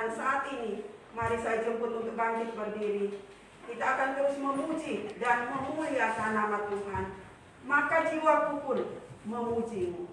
Dan saat ini, mari saya jemput untuk bangkit berdiri. Kita akan terus memuji dan memuliakan nama Tuhan. Maka jiwaku pun memujimu.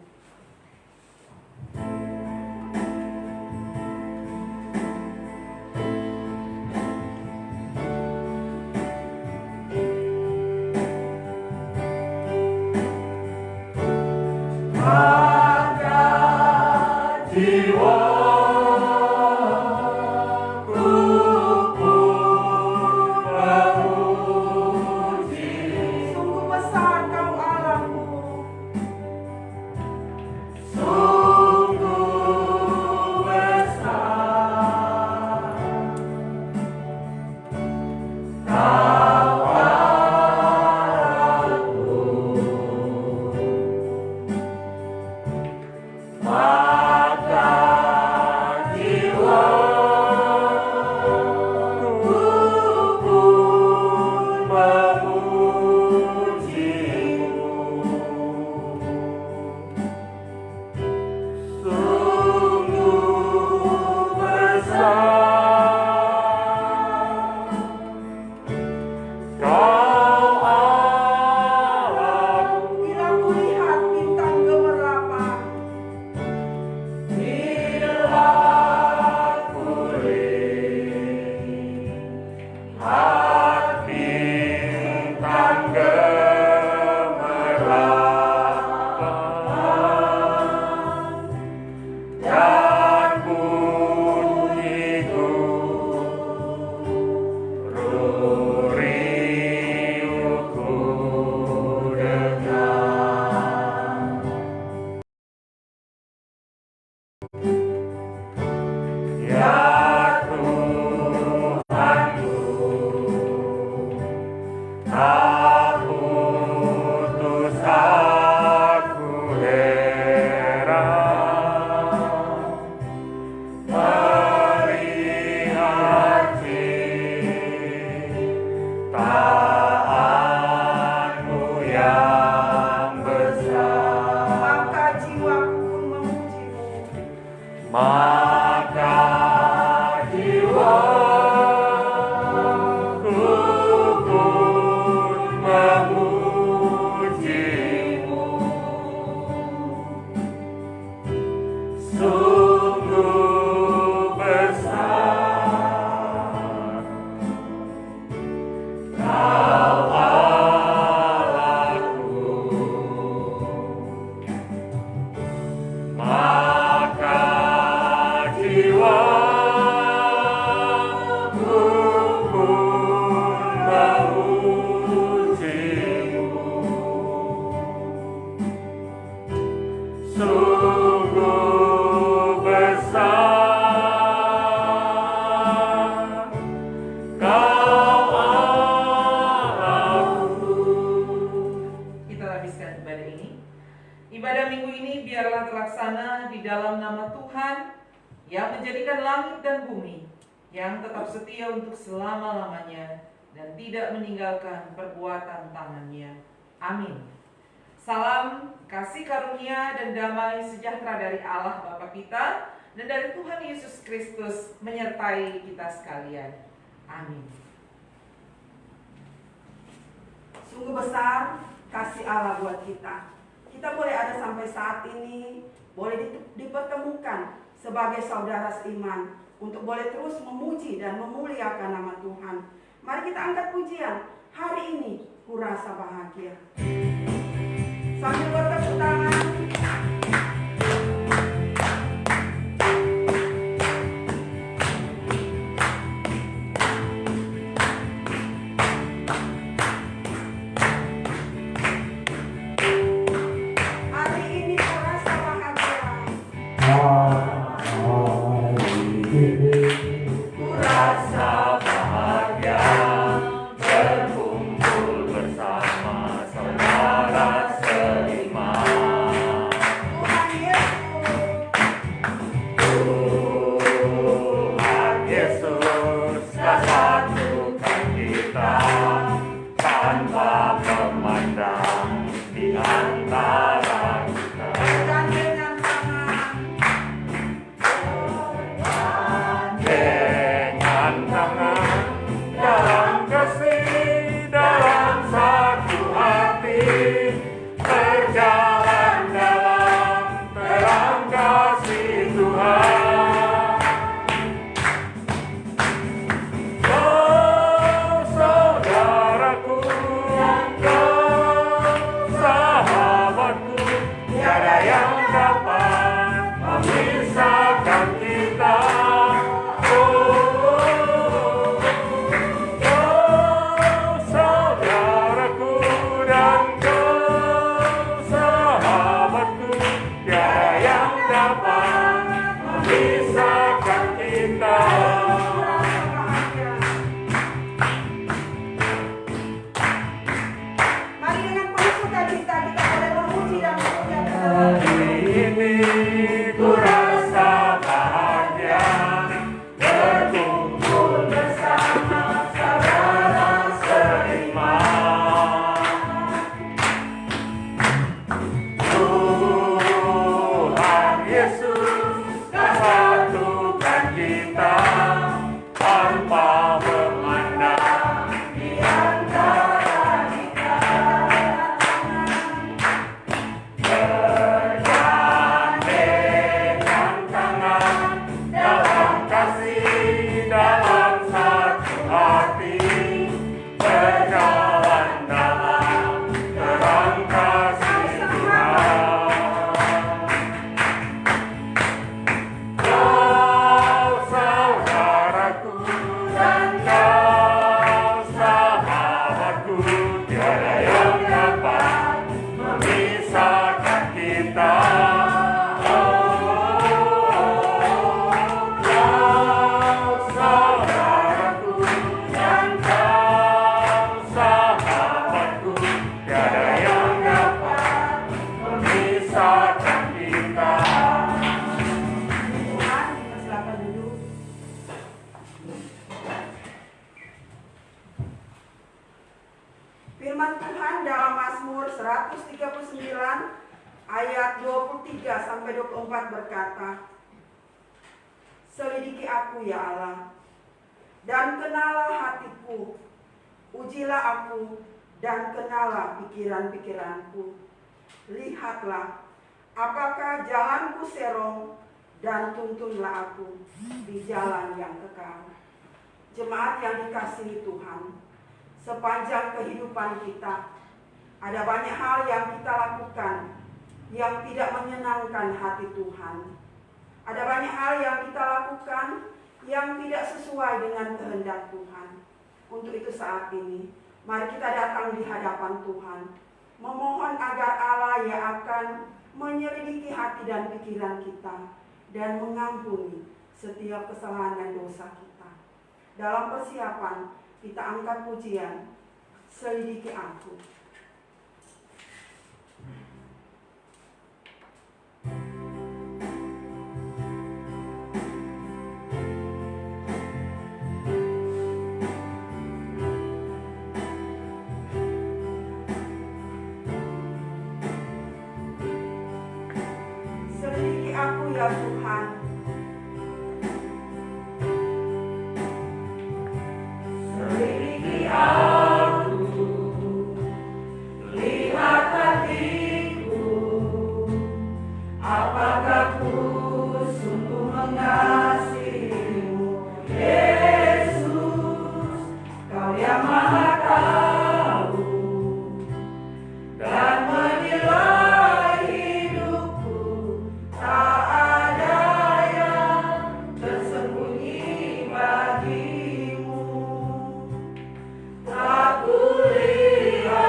Selama-lamanya dan tidak meninggalkan perbuatan tangannya. Amin. Salam kasih karunia dan damai sejahtera dari Allah Bapa kita dan dari Tuhan Yesus Kristus menyertai kita sekalian. Amin. Sungguh besar kasih Allah buat kita. Kita boleh ada sampai saat ini, boleh dipertemukan sebagai saudara seiman, untuk boleh terus memuji dan memuliakan nama Tuhan. Mari kita angkat pujian. Hari ini ku rasa bahagia. Sambil bertepuk tangan. Hari ini ku rasa bahagia. Berkumpul bersama saudara seiman. kita. Mari dengan penuh sukacita kita boleh memuji dan memuliakan Allah. Hari ini ku rasa bahagia berkumpul bersama saudara seiman. Tuhan Yesus telah satukan kita tanpa memandang di antara kita. Bergandengan tangan dalam kasih, dalam satu hati, berjalan dalam terang kasih Tuhan. Kau saudaraku dan kau sahabatku, tiada yang dapat memisahkan kita. Kau saudaraku dan kau sahabatku, tiada yang dapat memisahkan kita. Tuhan, silakan duduk. Firman Tuhan dalam Mazmur 139 ayat 23 sampai 24 berkata, selidiki aku ya Allah, dan kenalah hatiku, ujilah aku, dan kenalah pikiran-pikiranku. Lihatlah, apakah jalanku serong, dan tuntunlah aku di jalan yang kekal. Jemaat yang dikasihi Tuhan, sepanjang kehidupan kita, ada banyak hal yang kita lakukan yang tidak menyenangkan hati Tuhan. Ada banyak hal yang kita lakukan yang tidak sesuai dengan kehendak Tuhan. Untuk itu saat ini, mari kita datang di hadapan Tuhan, memohon agar Allah yang akan menyelidiki hati dan pikiran kita dan mengampuni setiap kesalahan dan dosa kita. Dalam persiapan, kita angkat pujian, selidiki aku. Selidiki aku ya Tuhan. Selidiki aku, lihat hatiku, apakah ku sungguh mengasihimu, Yesus, Kau yang Maha Tahu dan menilai hidupku, tak ada yang tersembunyi bagimu. Tak kulihat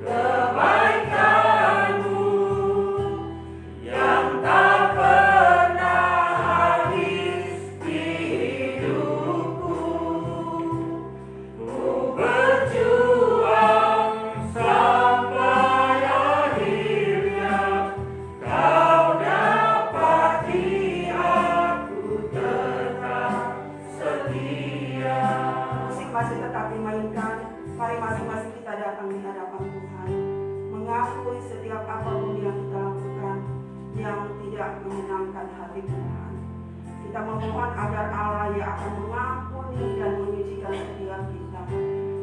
kebaikanmu yang tak pernah habis di hidupku. Ku berjuang sampai akhirnya Kau dapati aku tetap setia. Musik masih tetap dimainkan. Mari masing-masing kita datang di hadapan Tuhan, mengakui setiap apapun yang kita lakukan yang tidak menyenangkan hati Tuhan. Kita memohon agar Allah yang akan mengampuni dan menyucikan setiap kita.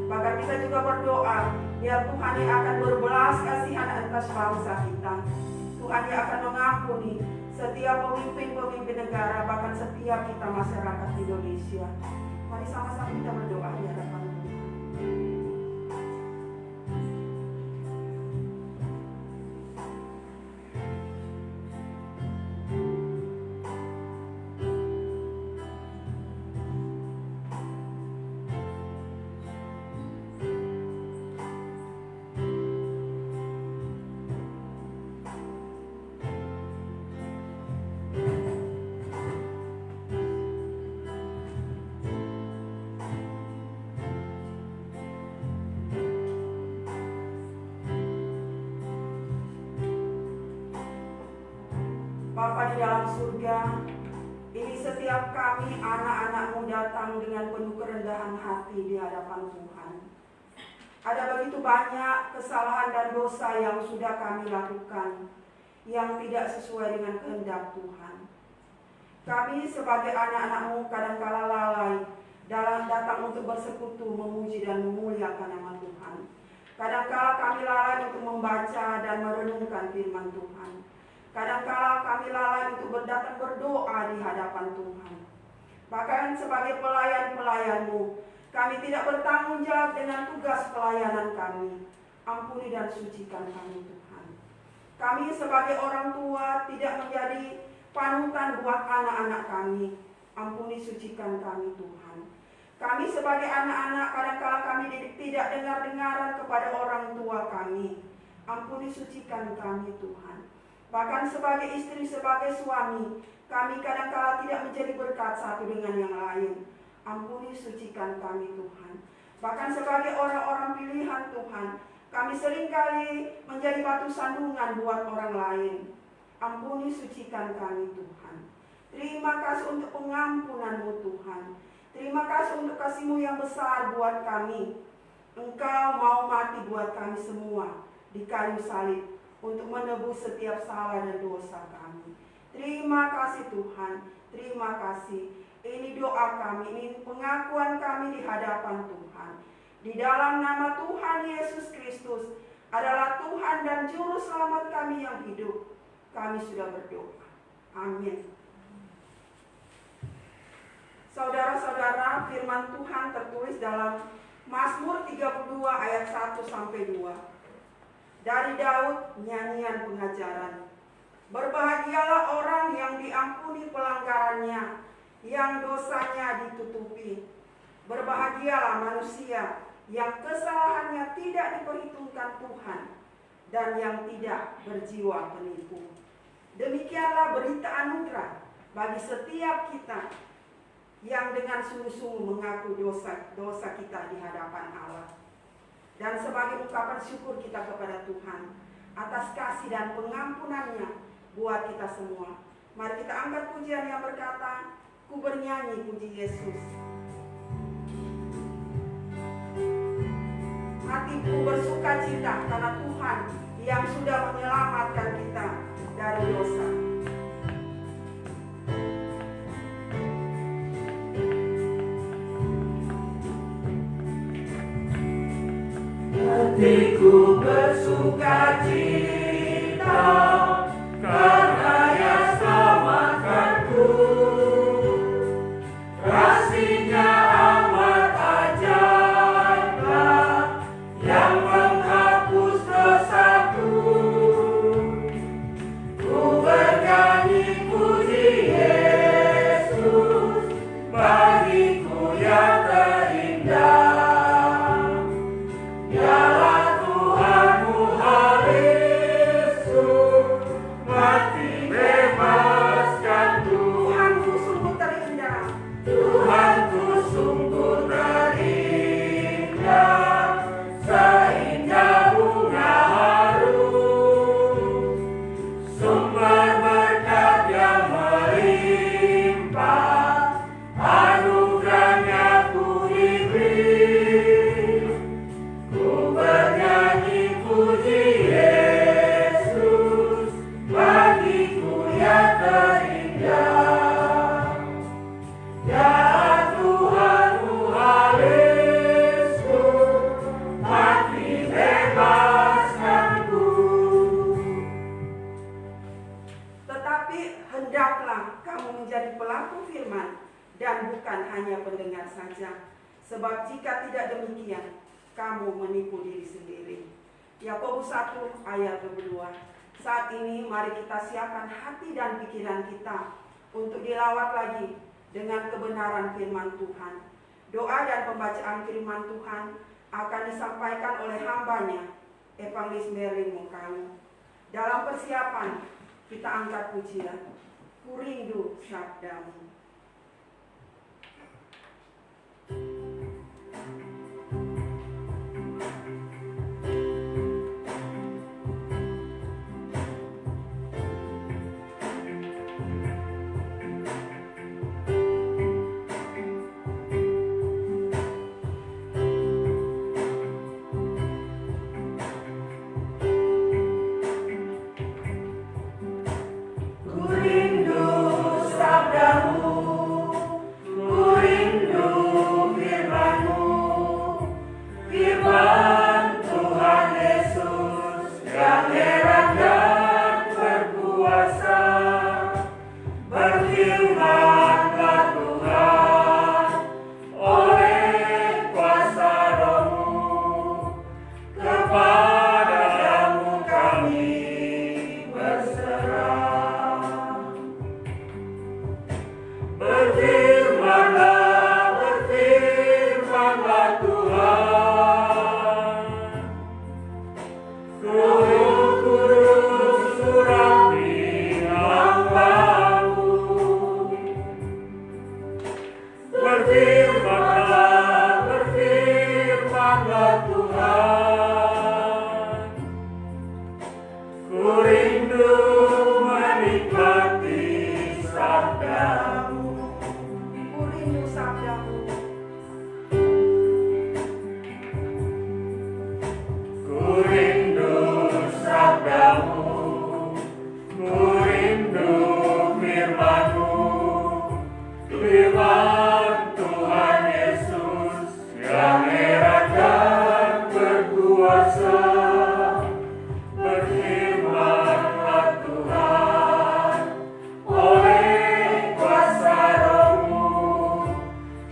Bahkan kita juga berdoa biar Tuhan yang akan berbelas kasihan atas bangsa kita. Tuhan yang akan mengampuni setiap pemimpin-pemimpin negara, bahkan setiap kita masyarakat Indonesia. Mari sama-sama kita berdoa di hadapan Tuhan. Bapa di dalam surga, ini setiap kami anak-anak-Mu datang dengan penuh kerendahan hati di hadapan Tuhan. Ada begitu banyak kesalahan dan dosa yang sudah kami lakukan, yang tidak sesuai dengan kehendak Tuhan. Kami sebagai anak-anak-Mu kadangkala lalai dalam datang untuk bersekutu, memuji dan memuliakan nama Tuhan. Kadangkala kami lalai untuk membaca dan merenungkan firman Tuhan. Kadangkala kami lalai untuk datang berdoa di hadapan Tuhan. Bahkan sebagai pelayan-pelayan-Mu, kami tidak bertanggung jawab dengan tugas pelayanan kami. Ampuni dan sucikan kami Tuhan. Kami sebagai orang tua tidak menjadi panutan buat anak-anak kami. Ampuni sucikan kami Tuhan. Kami sebagai anak-anak kadangkala kami tidak dengar-dengaran kepada orang tua kami. Ampuni sucikan kami Tuhan. Bahkan sebagai istri, sebagai suami, kami kadangkala tidak menjadi berkat satu dengan yang lain. Ampuni sucikan kami Tuhan. Bahkan sebagai orang-orang pilihan Tuhan, kami seringkali menjadi batu sandungan buat orang lain. Ampuni sucikan kami Tuhan. Terima kasih untuk pengampunan-Mu Tuhan. Terima kasih untuk kasih-Mu yang besar buat kami. Engkau mau mati buat kami semua di kayu salib untuk menebus setiap salah dan dosa kami. Terima kasih Tuhan, terima kasih. Ini doa kami, ini pengakuan kami di hadapan Tuhan. Di dalam nama Tuhan Yesus Kristus adalah Tuhan dan Juru Selamat kami yang hidup. Kami sudah berdoa. Amin. Saudara-saudara, firman Tuhan tertulis dalam Mazmur 32 ayat 1-2. Dari Daud, nyanyian pengajaran. Berbahagialah orang yang diampuni pelanggarannya, yang dosanya ditutupi. Berbahagialah manusia yang kesalahannya tidak diperhitungkan Tuhan, dan yang tidak berjiwa penipu. Demikianlah berita anugerah bagi setiap kita yang dengan sungguh-sungguh mengaku dosa kita di hadapan Allah. Dan sebagai ungkapan syukur kita kepada Tuhan atas kasih dan pengampunannya buat kita semua, mari kita angkat pujian yang berkata, ku bernyanyi puji Yesus. Hatiku bersuka cita karena Tuhan yang sudah menyelamatkan kita dari dosa. Hatiku bersuka cita karena Ia selamatkanku. Kasih-Nya amat ajaib yang menghapus dosaku. Ku bernyanyi puji Yesus, bagiku yang terindah. Sebab jika tidak demikian, kamu menipu diri sendiri. Yakobus 1 ayat 22. Saat ini mari kita siapkan hati dan pikiran kita untuk dilawat lagi dengan kebenaran firman Tuhan. Doa dan pembacaan firman Tuhan akan disampaikan oleh hambanya, Evangelis Merlin Mokalu. Dalam persiapan, kita angkat pujian, Ku rindu sabdamu. Berfirmanlah, berfirmanlah Tuhan. Ku rindu menikmati sabda-Mu. Ku rindu sabda-Mu. Ku rindu sabda-Mu. Ku rindu firman-Mu. Firman Tuhan Yesus yang erat dan berkuasa. Berfirmanlah Tuhan oleh kuasa Roh-Mu,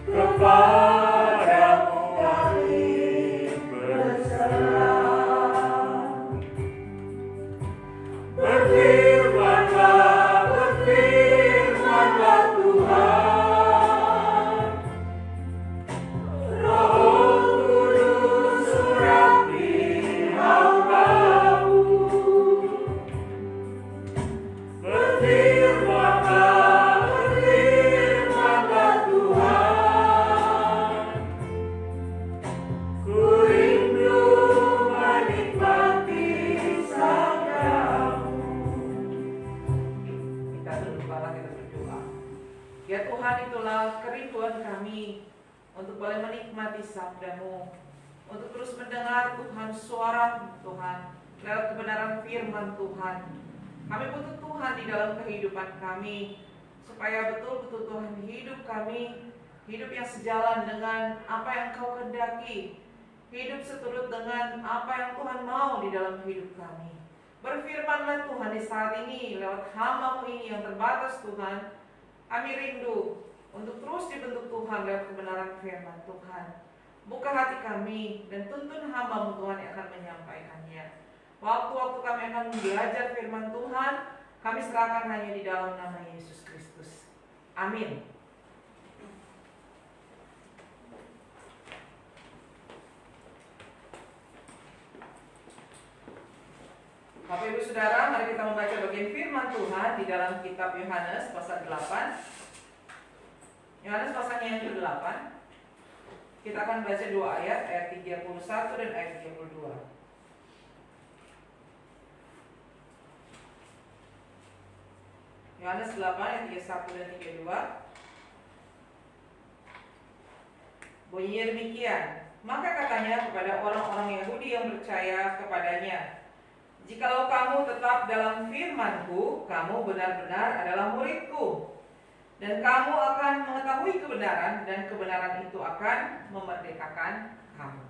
kepadamu kami berserah. Berfirmanlah, berfirmanlah Tuhan. Roh Kudus urapi hamba-Mu. Berfirmanlah, berfirmanlah Tuhan. Ku rindu menikmati sabda-Mu. Kita tundukkanlah, kita berdoa. Ya Tuhan, itulah kerinduan kami untuk boleh menikmati sabda-Mu, untuk terus mendengar Tuhan suara Tuhan lewat kebenaran firman Tuhan. Kami butuh Tuhan di dalam kehidupan kami, supaya betul-betul Tuhan hidup kami, hidup yang sejalan dengan apa yang Kau kehendaki, hidup seturut dengan apa yang Tuhan mau di dalam hidup kami. Berfirmanlah Tuhan di saat ini lewat hamba-Mu ini yang terbatas Tuhan. Kami rindu untuk terus dibentuk Tuhan lewat kebenaran firman Tuhan. Buka hati kami dan tuntun hamba-Mu Tuhan yang akan menyampaikannya. Waktu-waktu kami akan belajar firman Tuhan, kami serahkan hanya di dalam nama Yesus Kristus. Amin. Bapak Ibu Saudara, mari kita membaca bagian firman Tuhan di dalam kitab Yohanes pasal 8. Yohanes pasalnya yang ke-8. Kita akan baca 2 ayat 31 dan ayat 32. Yohanes 8 ayat 31 dan 32. Bunyinya demikian. Maka katanya kepada orang-orang Yahudi yang percaya kepadanya, "Jikalau kamu tetap dalam firman-Ku, kamu benar-benar adalah murid-Ku. Dan kamu akan mengetahui kebenaran, dan kebenaran itu akan memerdekakan kamu."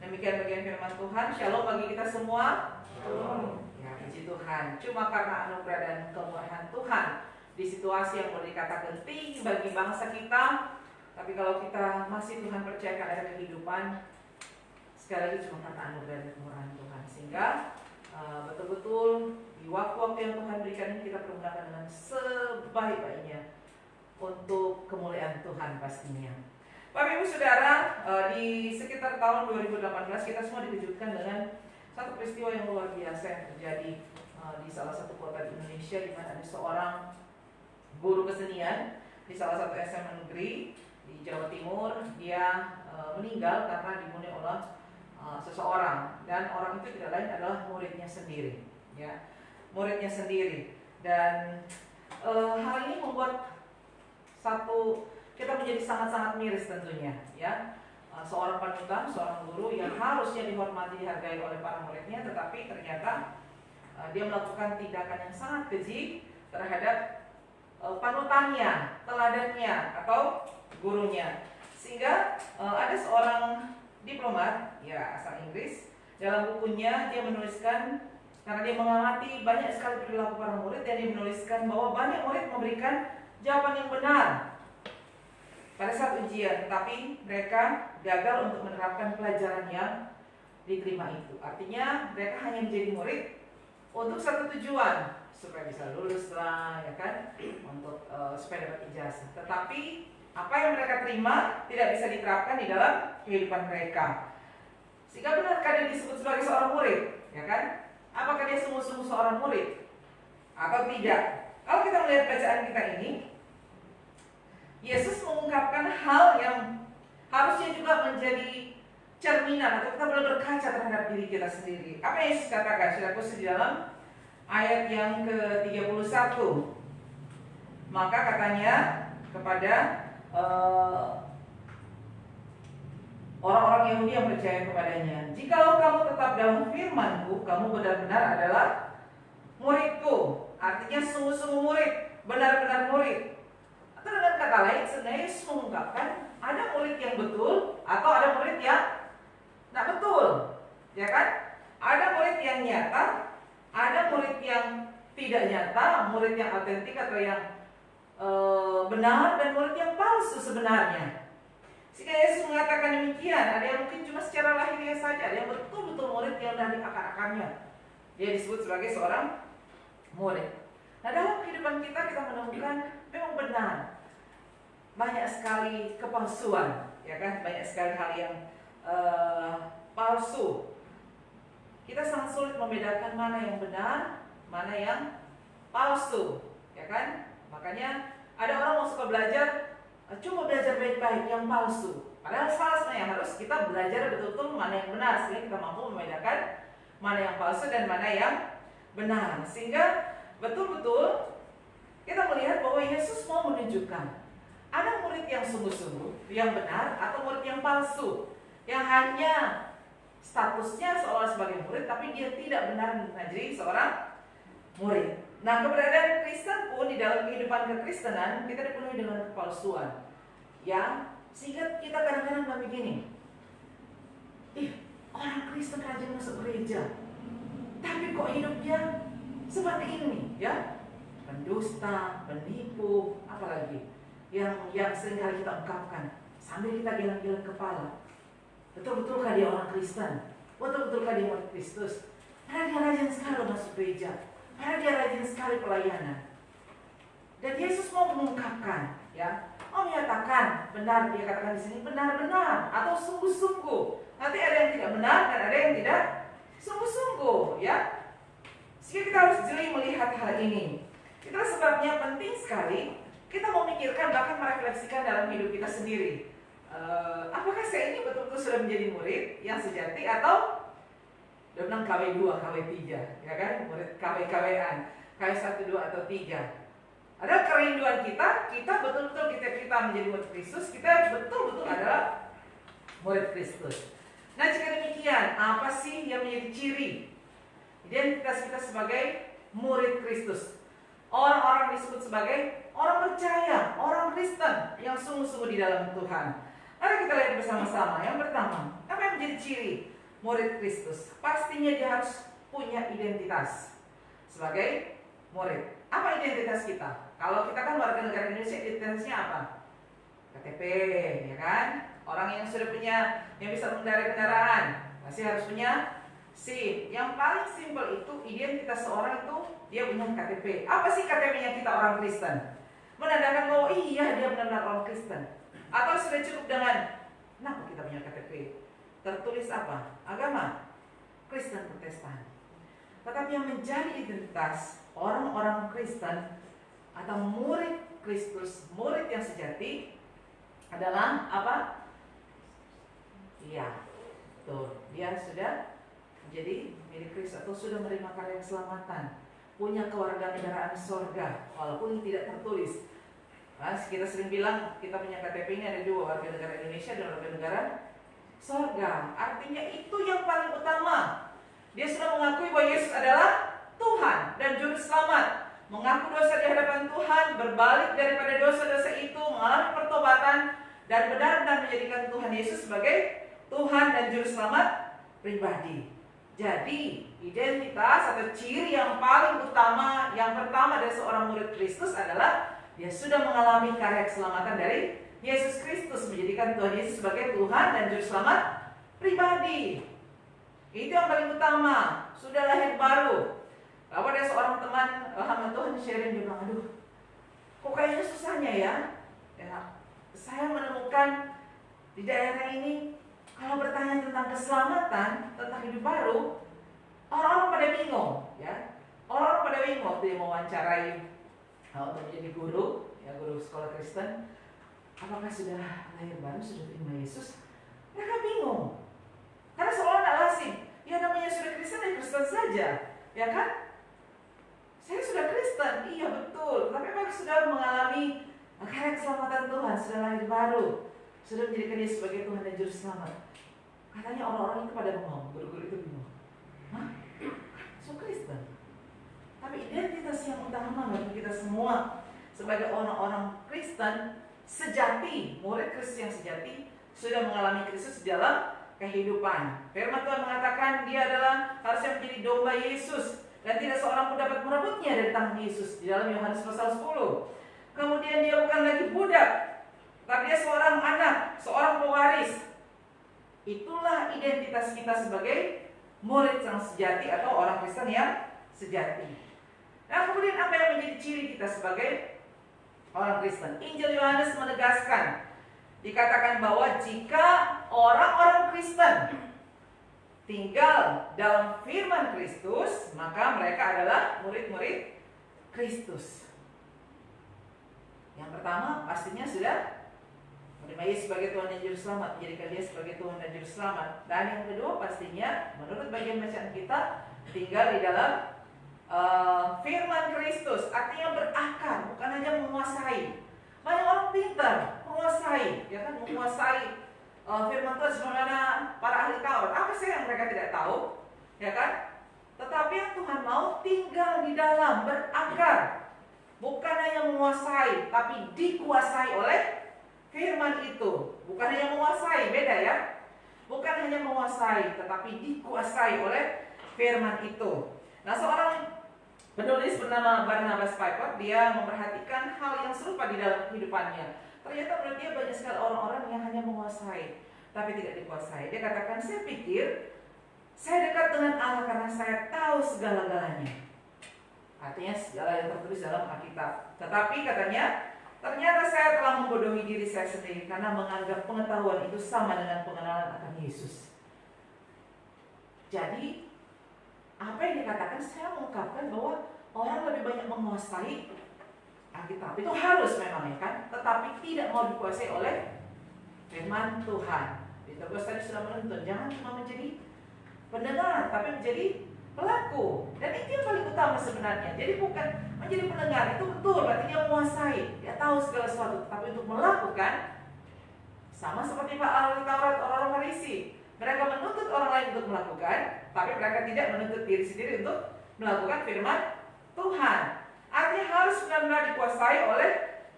Demikian bagian firman Tuhan. Shalom bagi kita semua. Shalom. Ya, puji Tuhan. Cuma karena anugerah dan kemurahan Tuhan di situasi yang boleh dikatakan genting bagi bangsa kita, tapi kalau kita masih Tuhan percayakan ada kehidupan, sekali lagi cuma karena anugerah dan kemurahan Tuhan. Sehingga betul-betul di waktu-waktu yang Tuhan berikan ini kita pergunakan dengan sebaik-baiknya untuk kemuliaan Tuhan pastinya. Bapak Ibu Saudara, di sekitar tahun 2018 kita semua dikejutkan dengan satu peristiwa yang luar biasa yang terjadi di salah satu kota di Indonesia, di mana ada seorang guru kesenian di salah satu SMA negeri di Jawa Timur. Dia meninggal karena dibunuh oleh seseorang, dan orang itu tidak lain adalah muridnya sendiri, ya, muridnya sendiri. Dan hal ini membuat kita menjadi sangat-sangat miris tentunya, ya. Seorang panutan, seorang guru yang harusnya dihormati, dihargai oleh para muridnya, tetapi ternyata dia melakukan tindakan yang sangat keji terhadap panutannya, teladannya, atau gurunya. Sehingga ada seorang diplomat, ya, asal Inggris, dalam bukunya dia menuliskan, karena dia mengamati banyak sekali perilaku para murid, dan dia menuliskan bahwa banyak murid memberikan jawaban yang benar pada saat ujian, tetapi mereka gagal untuk menerapkan pelajaran yang diterima itu. Artinya mereka hanya menjadi murid untuk satu tujuan, supaya bisa lulus lah, ya kan, untuk supaya dapat ijazah. Tetapi apa yang mereka terima tidak bisa diterapkan di dalam kehidupan mereka. Sehingga benarkah dia disebut sebagai seorang murid, ya kan? Apakah dia sungguh-sungguh seorang murid atau tidak? Kalau kita melihat bacaan kita ini, Yesus mengungkapkan merupakan hal yang harusnya juga menjadi cerminan atau kita boleh berkaca terhadap diri kita sendiri. Apa yang Yesus katakan? Saudaraku, di dalam ayat yang ke-31. Maka katanya kepada orang-orang Yahudi yang percaya kepadanya, "Jikalau kamu tetap dalam firman-Ku, kamu benar-benar adalah murid-Ku." Artinya sungguh-sungguh murid, benar-benar murid. Atau dengan kata lain, sebenarnya Yesus mengungkapkan ada murid yang betul atau ada murid yang tidak betul, ya kan? Ada murid yang nyata, ada murid yang tidak nyata, murid yang autentik atau yang benar, dan murid yang palsu sebenarnya. Jika Yesus mengatakan demikian, ada yang mungkin cuma secara lahiriah saja, ada yang betul-betul murid yang dari akar-akarnya dia disebut sebagai seorang murid. Nah, dalam kehidupan kita menemukan memang benar banyak sekali kepalsuan, ya kan? Banyak sekali hal yang palsu. Kita sangat sulit membedakan mana yang benar, mana yang palsu, ya kan? Makanya ada orang yang suka belajar, cuma belajar baik-baik yang palsu. Padahal salah sebenarnya, harus kita belajar betul-betul mana yang benar sehingga kita mampu membedakan mana yang palsu dan mana yang benar. Sehingga betul-betul kita melihat bahwa Yesus mau menunjukkan ada murid yang sungguh-sungguh, yang benar, atau murid yang palsu, yang hanya statusnya seolah sebagai murid, tapi dia tidak benar menjadi seorang murid. Nah, keberadaan Kristen pun di dalam kehidupan kekristenan kita dipenuhi dengan kepalsuan, yang sehingga kita kadang-kadang bilang begini, orang Kristen rajin masuk gereja, tapi kok hidupnya seperti ini, ya? Pendusta, penipu, apalagi yang sering kali kita ungkapkan sambil kita geleng-geleng kepala. Betul-betulkah dia orang Kristen? Betul-betulkah dia murid Kristus? Karena dia rajin sekali masuk gereja, karena dia rajin sekali pelayanan. Dan Yesus mau mengungkapkan, ya, mau menyatakan benar, dia katakan di sini benar-benar atau sungguh-sungguh. Nanti ada yang tidak benar dan ada yang tidak sungguh-sungguh, ya. Sehingga kita harus jeli melihat hal ini. Itulah sebabnya penting sekali kita memikirkan, bahkan merefleksikan dalam hidup kita sendiri. Apakah saya ini betul-betul sudah menjadi murid yang sejati, atau udah bilang KW2, KW3, ya kan? Murid KW-KW-an, KW1, 2, atau 3. Ada kerinduan kita betul-betul kita menjadi murid Kristus, kita betul-betul adalah murid Kristus. Nah, jika demikian, apa sih yang menjadi ciri identitas kita sebagai murid Kristus? Orang-orang disebut sebagai orang percaya, orang Kristen yang sungguh-sungguh di dalam Tuhan. Mari kita lihat bersama-sama. Yang pertama, apa yang menjadi ciri murid Kristus? Pastinya dia harus punya identitas sebagai murid. Apa identitas kita? Kalau kita kan warga negara Indonesia, identitasnya apa? KTP, ya kan? Orang yang sudah punya, yang bisa mengendarai kendaraan, pasti harus punya SIM. Yang paling simpel itu identitas seorang itu dia punya KTP. Apa sih KTP-nya kita orang Kristen? Menandakan bahwa iya dia benar-benar orang Kristen. Atau sudah cukup dengan kenapa kita punya KTP? Tertulis apa? Agama Kristen Protestan. Tetapi yang menjadi identitas orang-orang Kristen atau murid Kristus, murid yang sejati adalah apa? Iya, tuh dia sudah menjadi milik Kristus atau sudah menerima karya keselamatan, punya kewarganegaraan sorga, walaupun tidak tertulis. Nah, kita sering bilang kita punya KTP ini ada dua, warga negara Indonesia dan warga negara sorga. Artinya itu yang paling utama. Dia sudah mengakui bahwa Yesus adalah Tuhan dan Juru Selamat, mengaku dosa di hadapan Tuhan, berbalik daripada dosa-dosa itu, mengalami pertobatan, dan benar-benar menjadikan Tuhan Yesus sebagai Tuhan dan Juru Selamat pribadi. Jadi identitas atau ciri yang paling utama, yang pertama dari seorang murid Kristus adalah dia sudah mengalami karya keselamatan dari Yesus Kristus, menjadikan Tuhan Yesus sebagai Tuhan dan Juru Selamat pribadi. Itu yang paling utama. Sudah lahir baru. Lalu ada seorang teman hamba Tuhan sharing, dia bilang, aduh, kok kayaknya susahnya ya? Saya menemukan di daerah ini kalau bertanya tentang keselamatan, tentang hidup baru, orang-orang pada bingung, ya. Orang-orang pada bingung waktu dia mewawancarai untuk menjadi guru, ya, guru sekolah Kristen. apakah sudah lahir baru, sudah terima Yesus? Mereka bingung. Karena seolah tidak lazim. Ya namanya sudah Kristen, ya Kristen saja. Ya kan? Saya sudah Kristen, iya betul. Tapi apakah sudah mengalami karya keselamatan Tuhan, sudah lahir baru, sudah menjadikan Dia sebagai Tuhan dan Juru Selamat? Katanya orang-orang itu pada bengong, guru-guru itu bingung. Hah? So Kristen? Tapi identitas yang utama bagi kita semua sebagai orang-orang Kristen sejati, murid Kristus yang sejati, sudah mengalami Kristus di dalam kehidupan. Firman Tuhan mengatakan Dia adalah harusnya menjadi domba Yesus dan tidak seorang pun dapat merebutnya dari tangan Yesus di dalam Yohanes pasal 10. Kemudian Dia bukan lagi budak, tapi Dia seorang anak, seorang pewaris. Itulah identitas kita sebagai murid yang sejati atau orang Kristen yang sejati. Nah, kemudian apa yang menjadi ciri kita sebagai orang Kristen? Injil Yohanes menegaskan, dikatakan bahwa jika orang-orang Kristen tinggal dalam firman Kristus, maka mereka adalah murid-murid Kristus. Yang pertama pastinya sudah menerima Yesus sebagai Tuhan dan Juru Selamat, menjadikan Dia sebagai Tuhan dan Juru Selamat. Dan yang kedua pastinya menurut bagian bacaan kita tinggal di dalam firman Kristus, artinya berakar, bukan hanya menguasai. Banyak orang pintar menguasai, ya kan, menguasai firman Tuhan sebagaimana para ahli Taurat. Apa sih yang mereka tidak tahu, ya kan? Tetapi yang Tuhan mau tinggal di dalam, berakar, bukan hanya menguasai, tapi dikuasai oleh firman itu. Bukan hanya menguasai, beda ya. Bukan hanya menguasai, tetapi dikuasai oleh firman itu. Nah, seorang penulis bernama Barnabas Piper, dia memperhatikan hal yang serupa di dalam kehidupannya. Ternyata menurut dia banyak sekali orang-orang yang hanya menguasai, tapi tidak dikuasai. Dia katakan, saya pikir saya dekat dengan Allah karena saya tahu segala-galanya. Artinya segala yang tertulis dalam Alkitab. Tetapi katanya, ternyata saya telah membodohi diri saya sendiri karena menganggap pengetahuan itu sama dengan pengenalan akan Yesus. Jadi apa yang dikatakan, saya mengungkapkan bahwa orang lebih banyak menguasai Alkitab. Itu harus memang, ya kan? Tetapi tidak mau dikuasai oleh firman Tuhan. Petrus tadi sudah menuntun, jangan cuma menjadi pendengar, tapi menjadi pelaku. Dan itu yang paling utama sebenarnya. Jadi bukan menjadi pendengar, itu betul, berarti dia menguasai, dia tahu segala sesuatu. Tapi untuk melakukan, sama seperti Pak ahli Taurat, orang-orang Farisi. Mereka menuntut orang lain untuk melakukan, tapi mereka tidak menuntut diri sendiri untuk melakukan firman Tuhan. Artinya harus benar-benar dikuasai oleh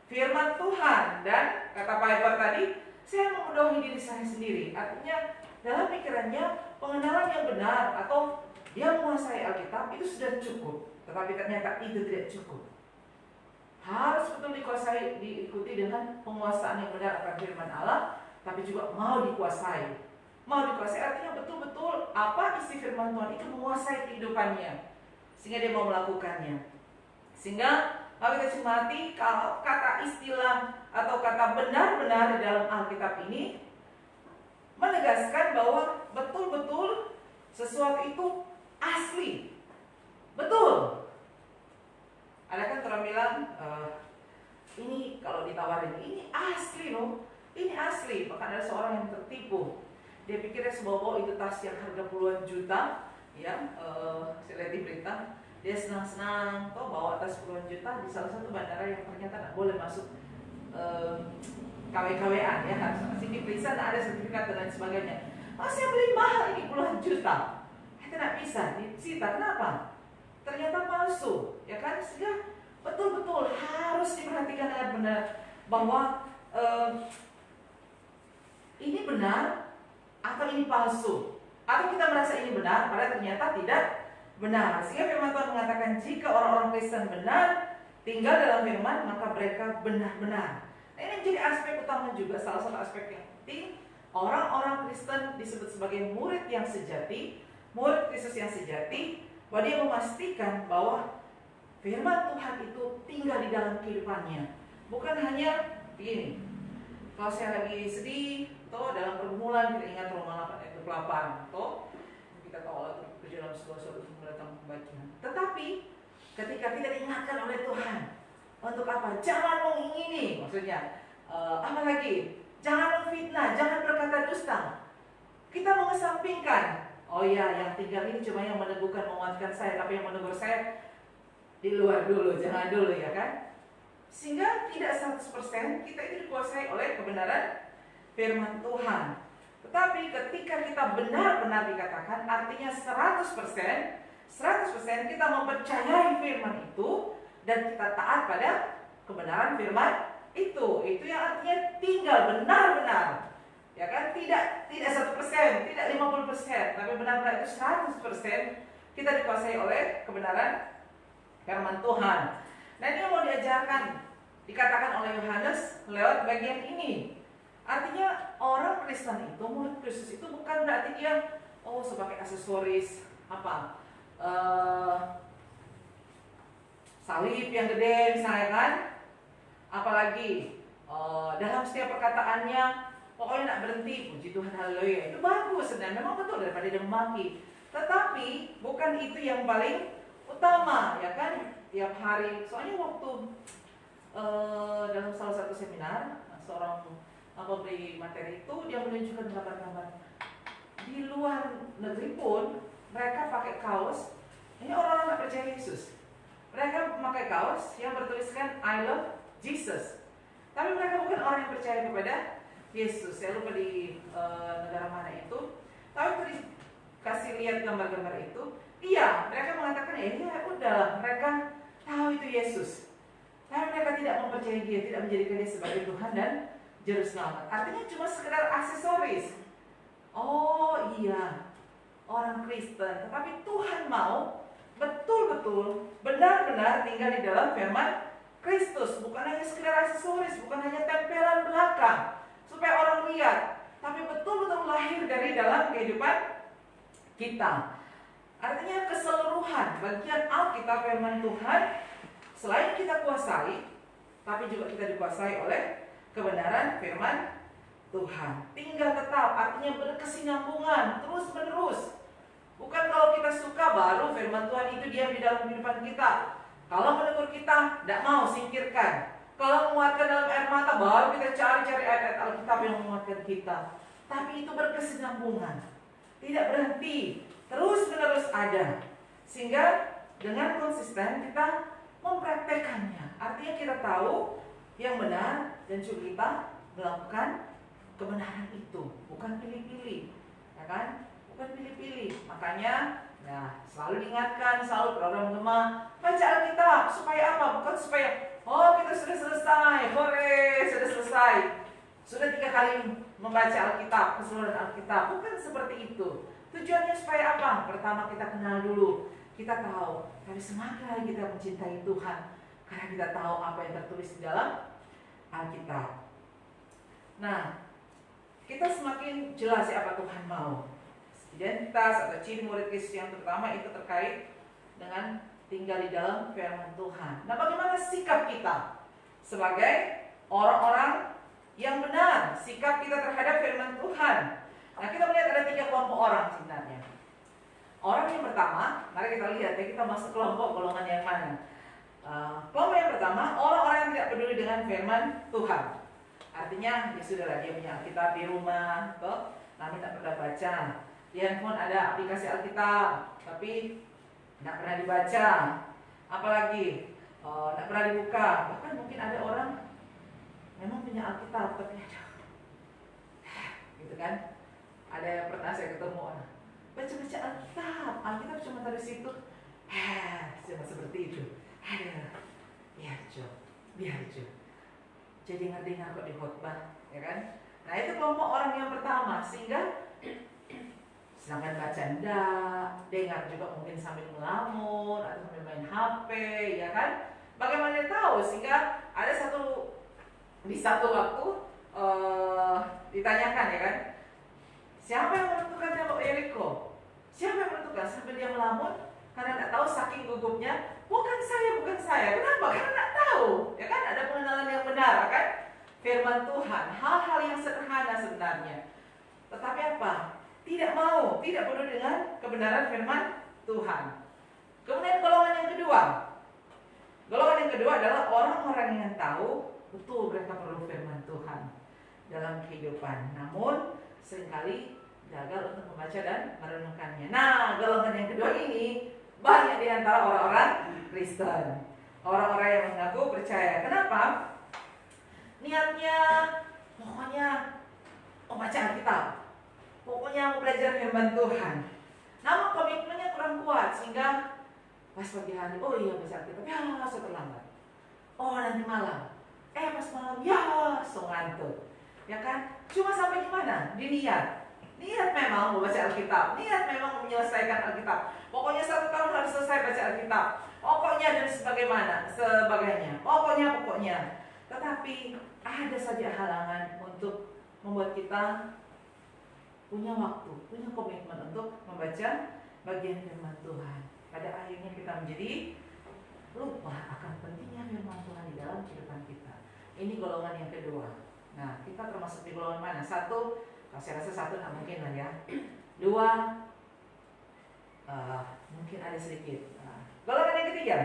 firman Tuhan. Dan kata Piper tadi, saya membodohi diri saya sendiri. Artinya dalam pikirannya pengenalan yang benar atau dia menguasai Alkitab itu sudah cukup. Tetapi ternyata itu tidak cukup. Harus betul dikuasai, diikuti dengan penguasaan yang benar akan firman Allah, tapi juga mau dikuasai. Mau dikuasai artinya betul-betul apa isi firman Tuhan itu menguasai kehidupannya, sehingga dia mau melakukannya. Sehingga kalau kita cermati, kalau kata istilah atau kata benar-benar di dalam Alkitab ini menegaskan bahwa betul-betul sesuatu itu asli, betul. Ada kan orang bilang, ini kalau ditawarin, ini asli loh, ini asli. Bahkan ada seorang yang tertipu. Dia pikirnya sebawa itu tas yang harga puluhan juta, ya, saya lihat di berita. Dia senang-senang, toh bawa tas puluhan juta di salah satu bandara yang ternyata tidak boleh masuk KW-KWan, ya, harus masih diperiksa, tidak ada sertifikat dan lain sebagainya. Oh, saya beli mahal ini puluhan juta, tidak bisa disita. Kenapa? Ternyata palsu, ya kan? Sehingga betul-betul harus diperhatikan dengan benar bahwa ini benar atau ini palsu, atau kita merasa ini benar padahal ternyata tidak benar. Sehingga firman Tuhan mengatakan jika orang-orang Kristen benar tinggal dalam firman, maka mereka benar-benar. Nah, ini menjadi aspek utama juga, salah satu aspek yang penting. Orang-orang Kristen disebut sebagai murid yang sejati, murid Kristus yang sejati, bahwa dia memastikan bahwa firman Tuhan itu tinggal di dalam kehidupannya. Bukan hanya begini, kalau saya lagi sedih, toh dalam pergumulan kita ingat Roma 8 ayat 28, toh kita tahu Allah bekerja dalam segala sesuatu untuk mendatangkan kebaikan. Tetapi ketika kita diingatkan oleh Tuhan untuk apa? Jangan mengingini, maksudnya Apa lagi? Jangan memfitnah, jangan berkata dusta. Kita mengesampingkan, oh ya, yang tinggal ini cuma yang meneguhkan, menguatkan saya, tapi yang menegur saya di luar dulu, jangan dulu, ya kan? Sehingga tidak 100% kita itu dikuasai oleh kebenaran firman Tuhan. Tetapi ketika kita benar-benar dikatakan, artinya 100% kita mempercayai firman itu dan kita taat pada kebenaran firman itu yang artinya tinggal benar-benar, ya kan? Tidak 1%, tidak 50%, tapi benar-benar itu 100% kita dikuasai oleh kebenaran firman Tuhan. Nah, ini yang mau diajarkan, dikatakan oleh Yohanes lewat bagian ini. Artinya orang Kristen itu, murid Kristus itu bukan berarti dia sebagai aksesoris apa salib yang gede misalnya kan, apalagi dalam setiap perkataannya pokoknya nak berhenti puji Tuhan haleluya, itu bagus dan memang betul daripada dia memaki. Tetapi bukan itu yang paling utama, ya kan? Tiap hari, soalnya waktu dalam salah satu seminar seorang pemberi materi itu dia menunjukkan gambar-gambar di luar negeri pun mereka pakai kaos. Ini orang-orang tak percaya Yesus, mereka memakai kaos yang bertuliskan I love Jesus, tapi mereka bukan orang yang percaya kepada Yesus. Saya lupa di negara mana itu, tapi tadi kasih lihat gambar-gambar itu. Iya, mereka mengatakan ya udah, mereka tahu itu Yesus, tapi mereka tidak mempercayai dia, tidak menjadikan dia sebagai Tuhan dan Juru Selamat. Artinya cuma sekedar aksesoris. Oh iya, orang Kristen, tetapi Tuhan mau betul-betul benar-benar tinggal di dalam firman Kristus, bukan hanya sekedar aksesoris, bukan hanya tempelan belakang supaya orang lihat, tapi betul-betul lahir dari dalam kehidupan kita. Artinya keseluruhan bagian Alkitab firman Tuhan selain kita kuasai, tapi juga kita dikuasai oleh kebenaran firman Tuhan. Tinggal tetap, artinya berkesinambungan terus menerus. Bukan kalau kita suka baru firman Tuhan itu diam di dalam kehidupan kita. Kalau menegur kita, tidak mau, singkirkan. Kalau menguatkan dalam air mata, baru kita cari-cari ayat-ayat Alkitab yang menguatkan kita. Tapi itu berkesinambungan, tidak berhenti, terus-menerus ada. Sehingga dengan konsisten kita mempraktekannya. Artinya kita tahu yang benar dan juga kita melakukan kebenaran itu, bukan pilih-pilih, ya kan? Bukan pilih-pilih. Makanya, selalu diingatkan, selalu program Gema, baca Alkitab supaya apa? Bukan supaya kita sudah selesai, hore, sudah selesai, sudah 3 kali membaca Alkitab, keseluruhan Alkitab. Bukan seperti itu. Tujuannya supaya apa? Pertama kita kenal dulu, kita tahu, tapi semakin kita mencintai Tuhan karena kita tahu apa yang tertulis di dalam Alkitab. Nah, kita semakin jelas apa Tuhan mau. Identitas atau ciri murid Kristus yang terutama itu terkait dengan tinggal di dalam firman Tuhan. Nah, bagaimana sikap kita sebagai orang-orang yang benar, sikap kita terhadap firman Tuhan? Nah, kita melihat ada 3 kelompok orang sebenarnya. Orang yang pertama, mari kita lihat ya, kita masuk kelompok golongan yang mana. Kelompok yang pertama, orang-orang yang tidak peduli dengan firman Tuhan. Artinya, ya sudahlah, dia punya Alkitab di rumah, namun tak pernah baca. Di handphone ada aplikasi Alkitab, tapi tidak pernah dibaca. Apalagi, tidak pernah dibuka. Bahkan mungkin ada orang memang punya Alkitab, tapi gitu kan. Ada yang pernah saya ketemu orang baca-baca Alkitab cuma dari situ, cuma seperti itu. Biar Jo. Jadi dengar kok di khotbah, ya kan? Nah, itu kelompok orang yang pertama, sehingga sedangkan baca enggak, dengar juga mungkin sambil melamun atau sambil main HP, ya kan? Bagaimana dia tahu? Sehingga ada di satu waktu ditanyakan, ya kan? Siapa yang menentukan tembok Yeriko? Siapa yang menentukan? Sambil dia melamun karena tidak tahu, saking gugupnya. Bukan saya. Kenapa? Karena tidak tahu. Ya kan? Ada pengenalan yang benar, kan? Firman Tuhan, hal-hal yang sederhana sebenarnya. Tetapi apa? Tidak mau, tidak peduli dengan kebenaran firman Tuhan. Kemudian golongan yang kedua. Golongan yang kedua adalah orang-orang yang tahu betul mereka perlu firman Tuhan dalam kehidupan. Namun seringkali gagal untuk membaca dan merenungkannya. Nah, golongan yang kedua ini banyak di antara orang-orang Kristen, orang-orang yang mengaku percaya. Kenapa? Niatnya pokoknya membaca Alkitab, pokoknya mau belajar firman Tuhan. Namun komitmennya kurang kuat sehingga pas pagi hari, oh iya baca Alkitab, ya saya terlambat. Oh nanti malam, pas malam, ya so ngantuk. Ya kan? Cuma sampai gimana? Di niat. Niat memang mau baca Alkitab, niat memang menyelesaikan Alkitab. Pokoknya 1 tahun harus selesai baca Alkitab. Pokoknya dan sebagainya. Pokoknya. Tetapi ada saja halangan untuk membuat kita punya waktu, punya komitmen untuk membaca bagian firman Tuhan. Pada akhirnya kita menjadi lupa akan pentingnya firman Tuhan di dalam kehidupan kita. Ini golongan yang kedua. Nah, kita termasuk di golongan mana? 1, saya rasa 1 nggak mungkin lah ya. 2, mungkin ada sedikit. Golongan yang ketiga.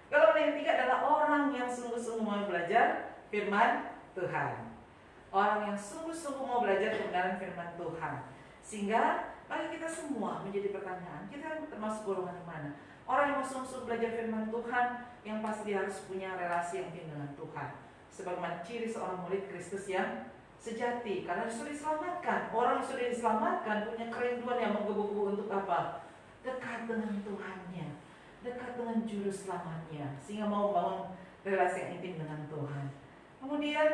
Golongan yang ketiga adalah orang yang sungguh-sungguh mau belajar firman Tuhan. Orang yang sungguh-sungguh mau belajar kebenaran firman Tuhan. Sehingga bagi kita semua menjadi pertanyaan, kita termasuk golongan yang mana? Orang yang mau sungguh-sungguh belajar firman Tuhan, yang pasti dia harus punya relasi yang intim dengan Tuhan. Sebagaimana ciri seorang murid Kristus yang sejati, karena sudah diselamatkan. Orang yang sudah diselamatkan punya kerinduan yang menggebu-gebu untuk apa? Dekat dengan Tuhannya, dekat dengan juru selamatnya, sehingga mau membangun relasi yang intim dengan Tuhan. Kemudian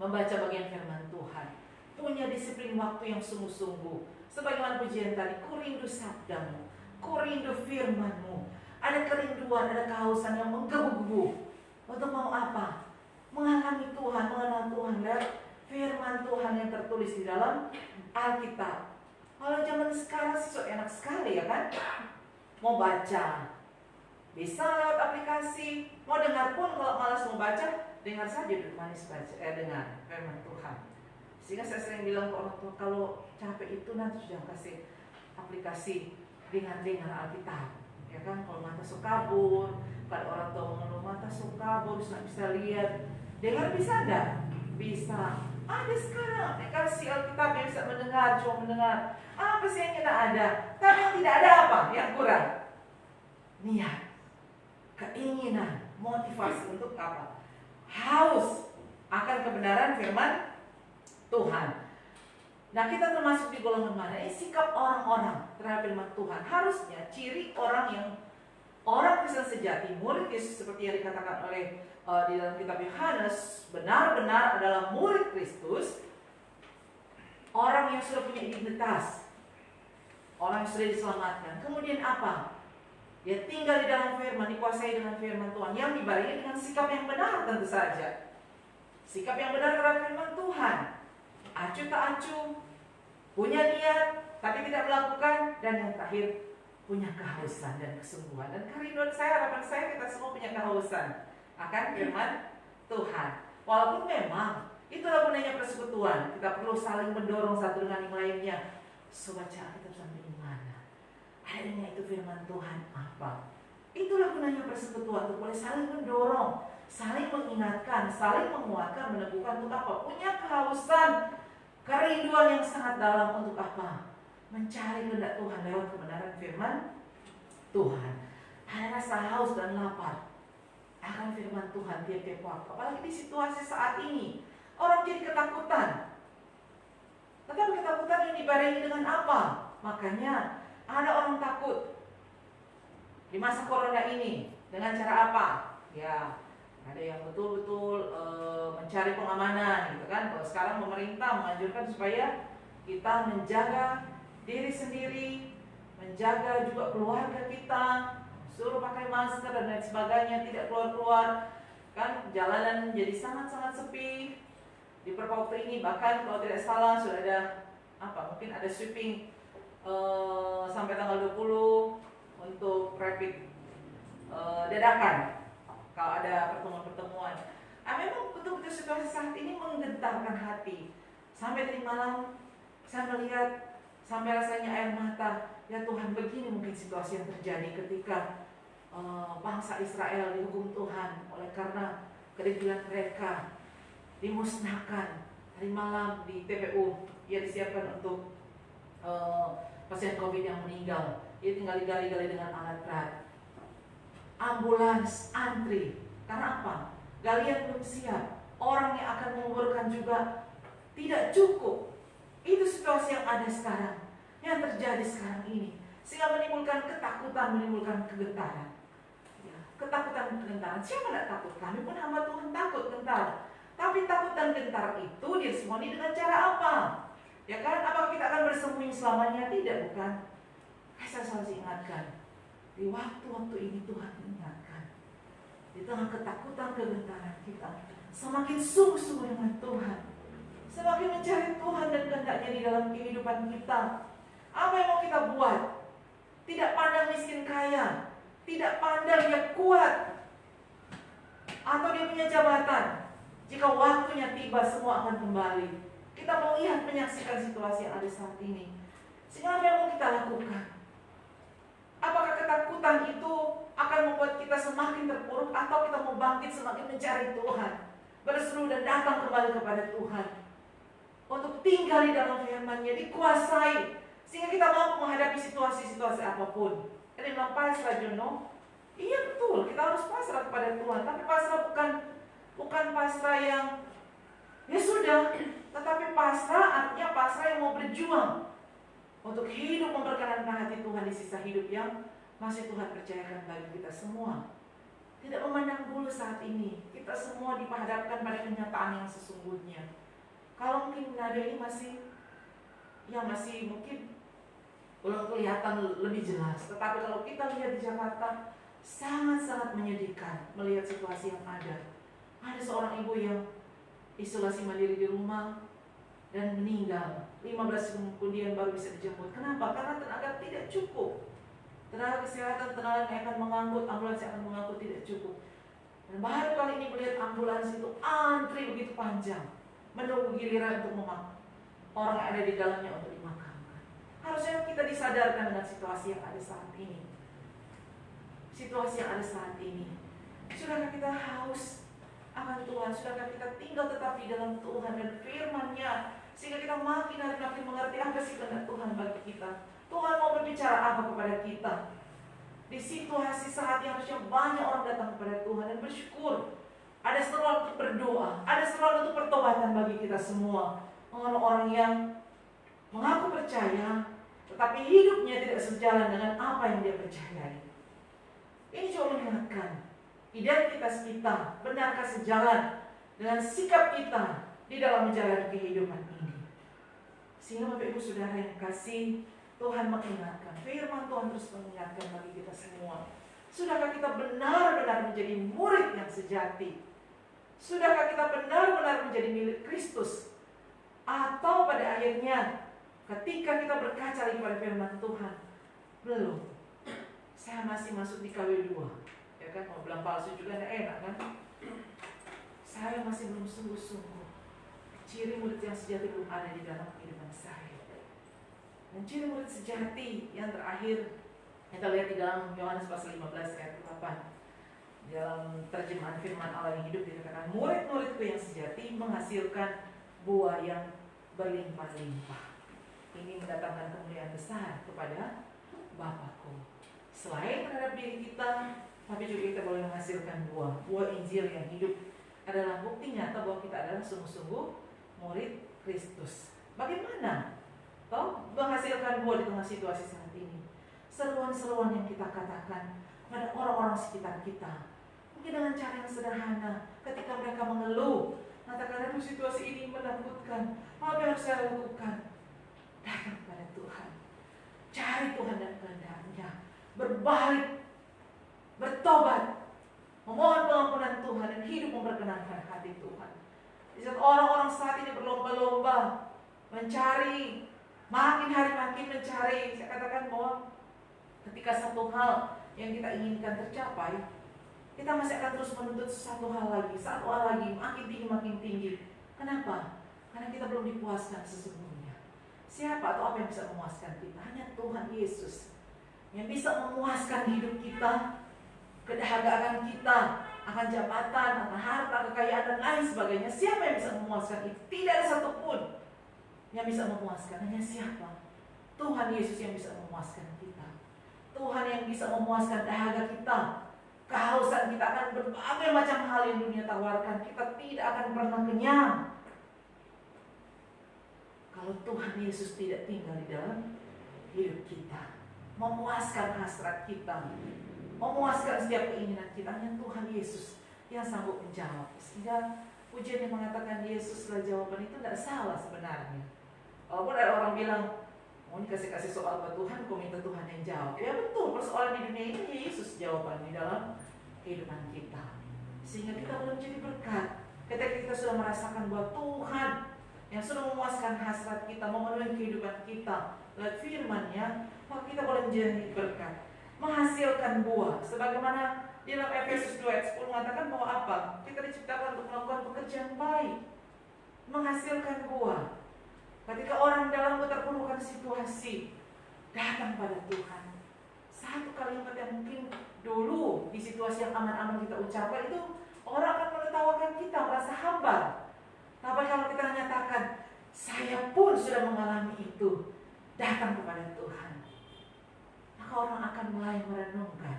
membaca bagian firman Tuhan, punya disiplin waktu yang sungguh-sungguh. Sebagaimana pujian tadi, ku rindu sabdamu, ku rindu firmanmu. Ada kerinduan, ada kehausan yang menggebu-gebu untuk mau apa? Mengalami Tuhan, mengenal Tuhan dan firman Tuhan yang tertulis di dalam Alkitab. Kalau zaman sekarang sih enak sekali ya kan? Mau baca, bisa lewat aplikasi. Mau dengar pun kalau malas mau baca, dengar saja duduk manis baca, dengar firman Tuhan. Sehingga saya sering bilang ke orang tua, kalau capek itu nanti sudah kasih aplikasi dengar Alkitab. Ya kan, kalau mata suka kabur, kalau orang tua mengeluh mata suka kabur, nggak bisa lihat, dengar bisa enggak? Bisa. Ada sekarang aplikasi Alkitab yang bisa mendengar, cuma mendengar. Apa sih yang tidak ada? Tapi yang tidak ada apa? Yang kurang? Niat, keinginan, motivasi untuk apa? Haus akan kebenaran firman Tuhan. Nah, kita termasuk di golongan mana? Sikap orang-orang terhadap firman Tuhan. Harusnya ciri orang Kristen sejati, murid Yesus seperti yang dikatakan oleh di dalam kitab Yohanes, benar-benar adalah murid Kristus, orang yang sudah punya identitas, orang yang sudah diselamatkan. Kemudian apa? Dia tinggal di dalam firman, dikuasai dengan firman Tuhan, yang dibarengi dengan sikap yang benar tentu saja. Sikap yang benar terhadap firman Tuhan. Acuh tak acuh, punya niat tapi tidak melakukan, dan yang terakhir punya kehausan dan kesungguhan. Dan kerinduan saya, harapan saya, kita semua punya kehausan akan firman Tuhan. Walaupun memang itulah gunanya persekutuan, kita perlu saling mendorong satu dengan yang lainnya. So baca Alkitab sampai di mana? Akhirnya itu firman Tuhan apa? Itulah gunanya persekutuan, untuk boleh saling mendorong, saling mengingatkan, saling menguatkan, meneguhkan untuk apa? Punya kehausan, kerinduan yang sangat dalam untuk apa? Mencari kehendak Tuhan lewat kebenaran firman Tuhan. Ada rasa haus dan lapar akan firman Tuhan tiap-tiap waktu. Apalagi di situasi saat ini, orang jadi ketakutan. Tetapi ketakutan yang dibarengi dengan apa? Makanya ada orang takut di masa corona ini dengan cara apa? Ya, ada yang betul-betul mencari pengamanan, gitu kan? Kalau sekarang pemerintah menganjurkan supaya kita menjaga diri sendiri, menjaga juga keluarga kita, suruh pakai masker dan lain sebagainya, tidak keluar-keluar, kan? Jalanan jadi sangat-sangat sepi. Di beberapa waktu ini bahkan kalau tidak salah sudah ada mungkin ada sweeping sampai tanggal 20 untuk rapid dadakan kalau ada pertemuan-pertemuan. Memang betul-betul situasi saat ini menggentarkan hati. Sampai tadi malam saya melihat sampai rasanya air mata. Ya Tuhan, begini mungkin situasi yang terjadi ketika bangsa Israel dihukum Tuhan oleh karena kedegilan mereka dimusnahkan. Hari malam di TPU ia disiapkan untuk pasien COVID yang meninggal. Ia tinggal digali-gali dengan alat berat. Ambulans antri. Karena apa? Galian belum siap. Orang yang akan menguburkan juga tidak cukup. Itu situasi yang ada sekarang, yang terjadi sekarang ini, sehingga menimbulkan ketakutan, menimbulkan kegentaran. Ya, ketakutan, kegentaran. Siapa tidak takut? Kami pun hamba Tuhan takut, gentar. Tapi takut dan gentar itu diresponi dengan cara apa? Ya kan? Apakah kita akan bersembunyi selamanya? Tidak, bukan. Saya selalu ingatkan, di waktu-waktu ini Tuhan ingatkan, di tengah ketakutan, kegentaran kita, semakin sungguh-sungguh dengan Tuhan, semakin mencari Tuhan dan kehendaknya di dalam kehidupan kita. Apa yang mau kita buat? Tidak pandang miskin kaya, tidak pandang dia kuat atau dia punya jabatan. Jika waktunya tiba, semua akan kembali. Kita melihat, menyaksikan situasi yang ada saat ini. Sehingga apa yang mau kita lakukan? Apakah ketakutan itu akan membuat kita semakin terpuruk, atau kita mau bangkit semakin mencari Tuhan, berseru dan datang kembali kepada Tuhan untuk tinggal di dalam firman-Nya, dikuasai sehingga kita mampu menghadapi situasi-situasi apapun. Ini bilang pasrah, Jono. Iya betul, kita harus pasrah kepada Tuhan. Tapi pasrah bukan pasrah yang ya sudah, tetapi pasrah artinya pasrah yang mau berjuang untuk hidup memperkenankan hati Tuhan di sisa hidup yang masih Tuhan percayakan bagi kita semua. Tidak memandang bulu saat ini, kita semua dihadapkan pada kenyataan yang sesungguhnya. Kalau mungkin Nada ini masih mungkin belum kelihatan lebih jelas, tetapi kalau kita lihat di Jakarta, sangat-sangat menyedihkan melihat situasi yang ada. Ada seorang ibu yang isolasi mandiri di rumah dan meninggal. 15 jam kemudian baru bisa dijemput. Kenapa? Karena tenaga tidak cukup. Tenaga kesehatan, tenaga yang akan mengangkut, ambulans yang akan mengangkut tidak cukup. Dan baru kali ini melihat ambulans itu antri begitu panjang, menunggu giliran untuk orang yang ada di dalamnya untuk dimakamkan. Harusnya kita disadarkan dengan situasi yang ada saat ini. Situasi yang ada saat ini. Sudahkah kita haus akan Tuhan? Sudahkah kita tinggal tetap di dalam Tuhan dan firman-Nya, sehingga kita makin hari makin mengerti apa sih kehendak Tuhan bagi kita? Tuhan mau berbicara apa kepada kita? Di situasi saat yang harusnya banyak orang datang kepada Tuhan dan bersyukur. Ada seruan untuk berdoa, ada seruan untuk pertobatan bagi kita semua. Orang-orang yang mengaku percaya, tetapi hidupnya tidak sejalan dengan apa yang dia percayai. Ini juga mengingatkan, identitas kita benarkah sejalan dengan sikap kita di dalam menjalani kehidupan ini. Sehingga Bapak Ibu Saudara yang kasih, Tuhan mengingatkan, firman Tuhan terus mengingatkan bagi kita semua. Sudahkah kita benar-benar menjadi murid yang sejati? Sudahkah kita benar-benar menjadi milik Kristus? Atau pada akhirnya ketika kita berkaca lagi pada firman Tuhan, belum, saya masih masuk di KW2. Ya kan, mau bilang palsu juga tidak enak kan? Saya masih belum sungguh-sungguh. Ciri murid yang sejati belum ada di dalam kehidupan saya. Dan ciri murid sejati yang terakhir kita lihat di dalam Yohanes pasal 15 ayat 8. Dalam terjemahan firman Allah yang hidup dikatakan, murid-muridku yang sejati menghasilkan buah yang berlimpah-limpah. Ini mendatangkan kemuliaan besar kepada Bapakku. Selain terhadap diri kita, tapi juga kita boleh menghasilkan buah. Buah Injil yang hidup adalah bukti nyata bahwa kita adalah sungguh-sungguh murid Kristus. Bagaimana menghasilkan buah di tengah situasi saat ini? Seruan-seruan yang kita katakan pada orang-orang sekitar kita, mungkin dengan cara yang sederhana. Ketika mereka mengeluh, katakan, aduh situasi ini menakutkan, apa yang harus saya lakukan? Datang kepada Tuhan, cari Tuhan dan kehendak-Nya, berbalik, bertobat, memohon pengampunan Tuhan dan hidup memperkenankan hati Tuhan. Di saat orang-orang saat ini berlomba-lomba mencari, makin hari makin mencari, saya katakan bahwa ketika satu hal yang kita inginkan tercapai, kita masih akan terus menuntut satu hal lagi, makin tinggi. Kenapa? Karena kita belum dipuaskan sesungguhnya. Siapa atau apa yang bisa memuaskan kita? Hanya Tuhan Yesus yang bisa memuaskan hidup kita, kedahagaan kita, akan jabatan, akan harta, kekayaan, dan lain sebagainya. Siapa yang bisa memuaskan itu? Tidak ada satupun yang bisa memuaskan. Hanya siapa? Tuhan Yesus yang bisa memuaskan kita. Tuhan yang bisa memuaskan dahaga kita. Kehausan kita akan berbagai macam hal yang dunia tawarkan. Kita tidak akan pernah kenyang kalau Tuhan Yesus tidak tinggal di dalam hidup kita, memuaskan hasrat kita, memuaskan setiap keinginan kita. Hanya Tuhan Yesus yang sanggup menjawab. Sehingga pujian yang mengatakan Yesuslah jawaban itu tidak salah sebenarnya. Walaupun ada orang bilang, mau dikasih soal ke Tuhan, kau minta Tuhan yang jawab. Ya betul, persoalan di dunia ini Yesus jawaban di dalam kehidupan kita. Sehingga kita boleh menjadi berkat. Ketika kita sudah merasakan bahwa Tuhan yang sudah memuaskan hasrat kita, memenuhi kehidupan kita lewat firman-Nya, maka kita boleh menjadi berkat, menghasilkan buah. Sebagaimana di dalam Efesus 2 ayat 10 mengatakan bahwa apa? Kita diciptakan untuk melakukan pekerjaan baik, menghasilkan buah. Ketika orang dalam terpurukkan situasi, datang pada Tuhan. Satu kalimat yang mungkin dulu di situasi yang aman-aman kita ucapkan itu, orang akan menertawakan kita, merasa hambar. Tapi kalau kita nyatakan, saya pun sudah mengalami itu, datang kepada Tuhan, maka orang akan mulai merenungkan.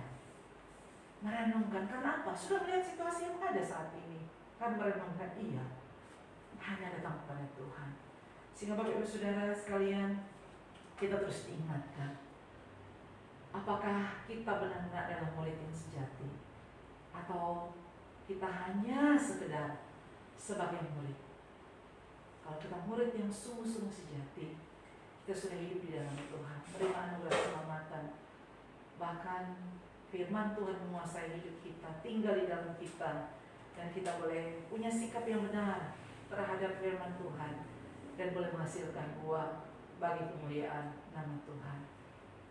Karena apa? Sudah melihat situasi yang ada saat ini, kan merenungkan, iya, hanya datang kepada Tuhan. Sehingga Bapak Ibu Saudara sekalian, kita terus diingatkan, apakah kita benar-benar adalah murid yang sejati, atau kita hanya sekedar sebagai murid. Kalau kita murid yang sungguh-sungguh sejati, kita sudah hidup di dalam Tuhan, menerima anugerah keselamatan. Bahkan firman Tuhan menguasai hidup kita, tinggal di dalam kita, dan kita boleh punya sikap yang benar terhadap firman Tuhan, dan boleh menghasilkan buah bagi kemuliaan nama Tuhan.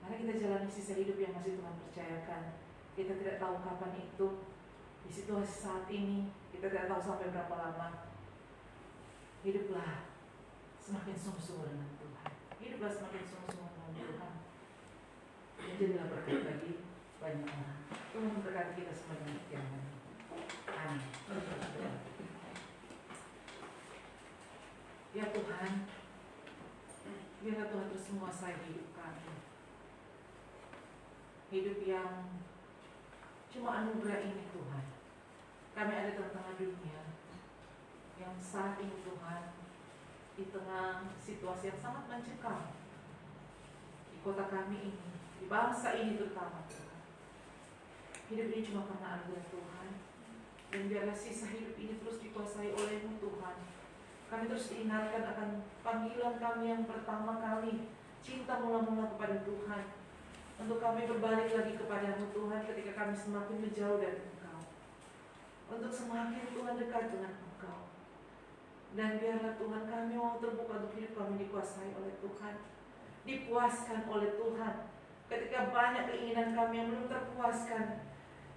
Mari kita jalani sisa hidup yang masih Tuhan percayakan. Kita tidak tahu kapan itu, di situasi saat ini, kita tidak tahu sampai berapa lama. Hiduplah semakin sungguh-sungguh dengan Tuhan. Hiduplah semakin sungguh-sungguh dengan Tuhan. Menjadilah berkat bagi banyak orang. Tuhan memberkati kita semua dengan firman. Amin. Ya Tuhan, biarlah Tuhan terus menguasai hidup kami. Hidup yang cuma anugerah ini Tuhan. Kami ada di tengah dunia yang saat ini Tuhan, di tengah situasi yang sangat mencekam di kota kami ini, di bangsa ini terutama Tuhan. Hidup ini cuma karena anugerah Tuhan. Dan biarlah sisa hidup ini terus dikuasai oleh-Mu Tuhan. Kami terus diingatkan akan panggilan kami yang pertama kali, cinta mula-mula kepada Tuhan. Untuk kami berbalik lagi kepada-Mu Tuhan ketika kami semakin menjauh dari Engkau. Untuk semakin Tuhan dekat dengan Engkau. Dan biarlah Tuhan kami mau terbuka untuk hidup kami dikuasai oleh Tuhan, dipuaskan oleh Tuhan. Ketika banyak keinginan kami yang belum terpuaskan,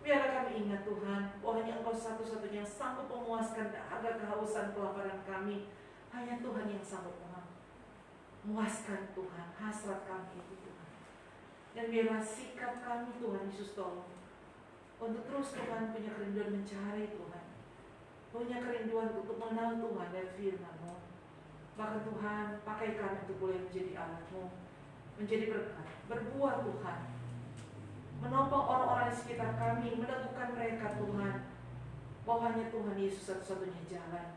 biarlah kami ingat Tuhan, oh hanya Engkau satu-satunya yang sanggup memuaskan dahaga kehausan kelaparan kami. Hanya Tuhan yang sanggup memuaskan Tuhan, hasrat kami itu Tuhan. Dan biarlah sikap kami Tuhan Yesus tolong, untuk terus Tuhan punya kerinduan mencari Tuhan, punya kerinduan untuk mengenal Tuhan dan firman-Mu. Bahkan Tuhan, pakai kami untuk boleh menjadi alat-Mu, menjadi berkat, berbuah Tuhan, menopang orang-orang di sekitar kami, meneguhkan mereka Tuhan, bahwa hanya Tuhan Yesus satu-satunya jalan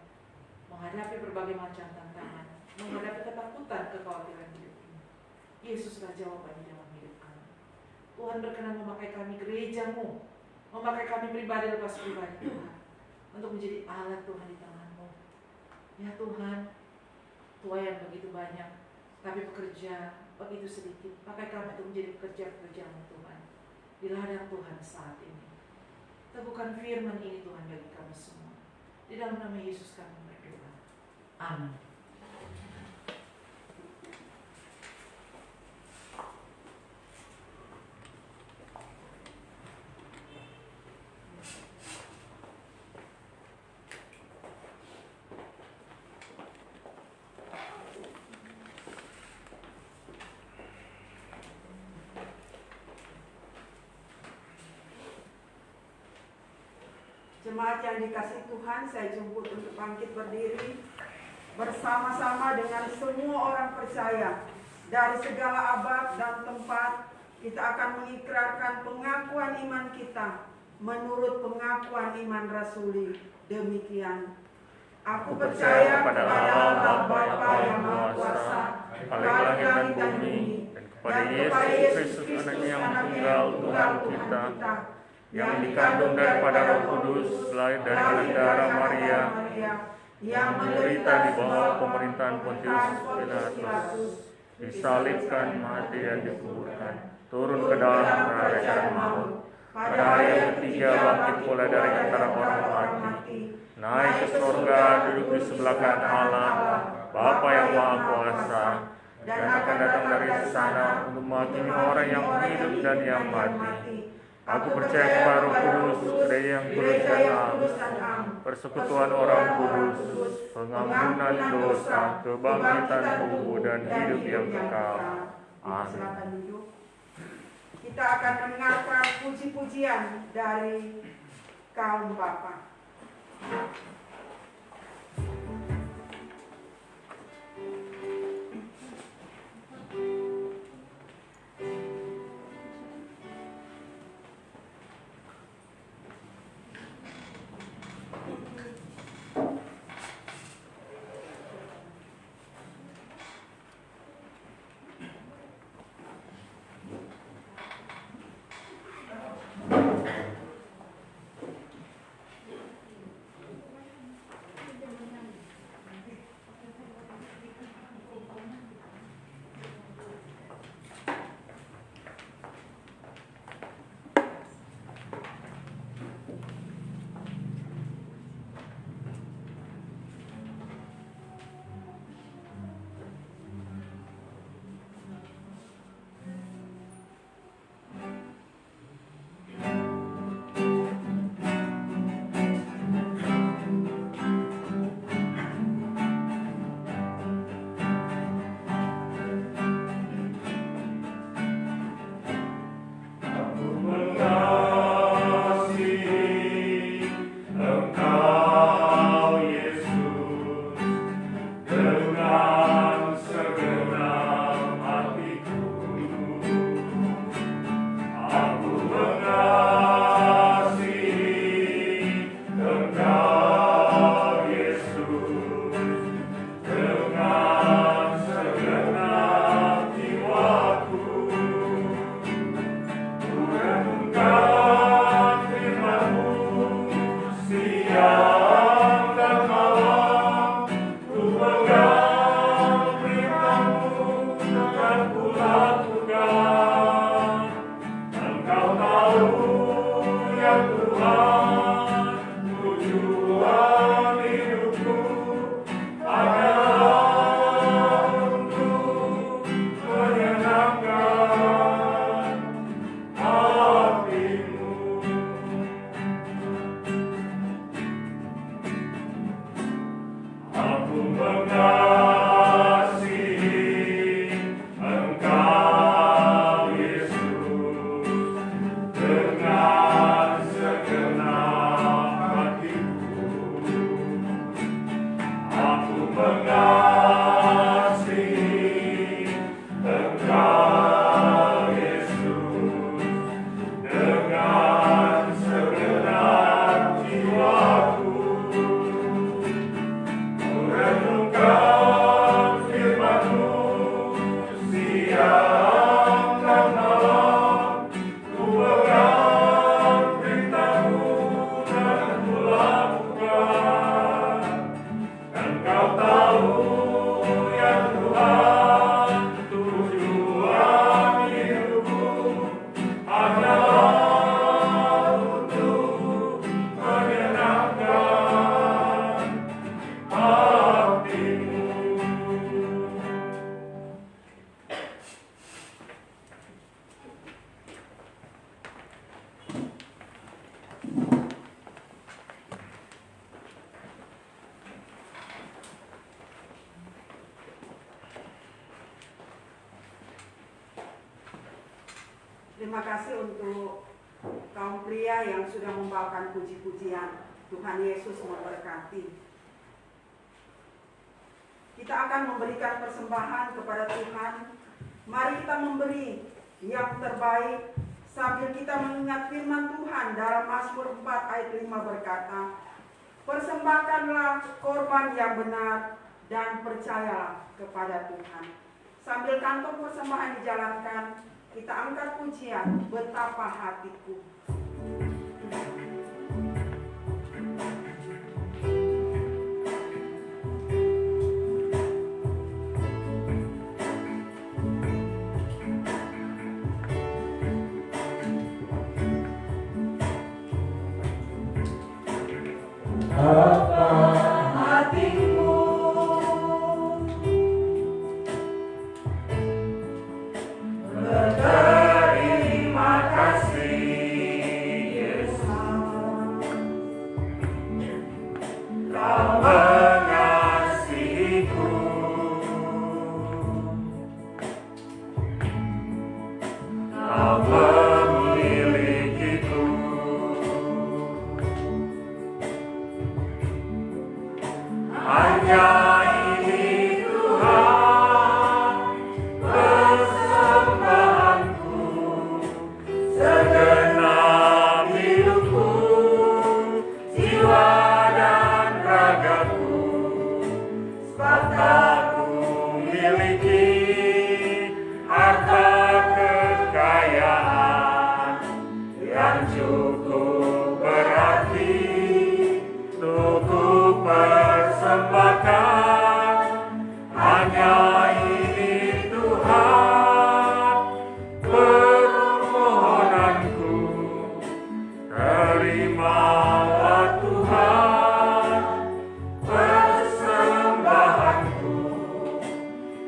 menghadapi berbagai macam tantangan, menghadapi ketakutan, kekhawatiran hidup ini. Yesuslah jawaban di dalam hidup kami. Tuhan berkenan memakai kami gereja-Mu, memakai kami pribadi lepas pribadi Tuhan, untuk menjadi alat Tuhan di tangan-Mu. Ya Tuhan, Tuhan yang begitu banyak, tapi pekerja begitu sedikit. Pakai kami untuk menjadi pekerja-pekerja-Mu Tuhan, di ladang Tuhan saat ini. Teguhkan firman ini Tuhan bagi kami semua. Di dalam nama Yesus kami berdoa. Amin. Jemaat yang dikasihi Tuhan, saya jemput untuk bangkit berdiri bersama-sama dengan semua orang percaya dari segala abad dan tempat. Kita akan mengikrarkan pengakuan iman kita menurut pengakuan iman rasuli. Demikian, aku percaya kepada Allah Bapa yang Maha Kuasa, Khalik langit dan bumi, dan kepada Yesus Kristus yang tunggal Tuhan kita, yang dikandung daripada Roh Kudus, lahir dari darah Maria, yang menderita di bawah pemerintahan Pontius Pilatus, disalibkan, mati dan dikuburkan, turun ke dalam neraka dan maut. Pada hari yang ketiga bangkit pula dari antara orang mati, naik ke surga, duduk di sebelah kanan Allah, Bapa yang Maha Kuasa, dan akan datang dari sana untuk menghakimi orang yang hidup dan yang mati. Aku percaya kepada Roh Kudus, gereja yang kudus dan am, persekutuan orang kudus, pengampunan dosa, kebangkitan tubuh dan hidup yang kekal. Amin. Kita akan mendengarkan puji-pujian dari kaum Bapa. Terima kasih untuk kaum pria yang sudah membawakan puji-pujian. Tuhan Yesus memberkati. Kita akan memberikan persembahan kepada Tuhan. Mari kita memberi yang terbaik sambil kita mengingat firman Tuhan dalam Mazmur 4 ayat 5 berkata, persembahkanlah korban yang benar dan percayalah kepada Tuhan. Sambil kantong persembahan dijalankan, kita angkat pujian Betapa Hatiku. Apa hatiku berterima kasih Yesus, Kau mengasihiku, Kau memilikiku. Hanya ini Tuhan persembahanku, segenap hidupku, jiwa dan ragaku, sebab aku miliki harta kekayaan yang cukup berarti untuk ku persembahkan. Hanya ini Tuhan permohonanku, terimalah Tuhan persembahanku,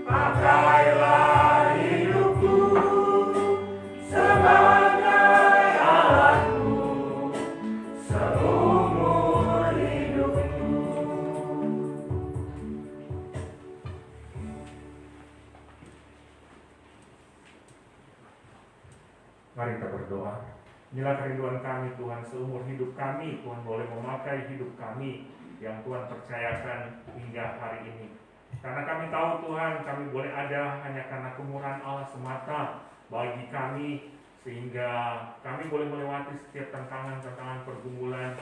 pakailah hidupku sebagai alatmu seumur hidupku. Mari kita berdoa. Inilah kerinduan kami Tuhan, seumur hidup kami Tuhan boleh memakai hidup kami yang Tuhan percayakan hingga hari ini. Karena kami tahu Tuhan, kami boleh ada hanya karena kemurahan Allah semata bagi kami, sehingga kami boleh melewati setiap tantangan-tantangan pergumulan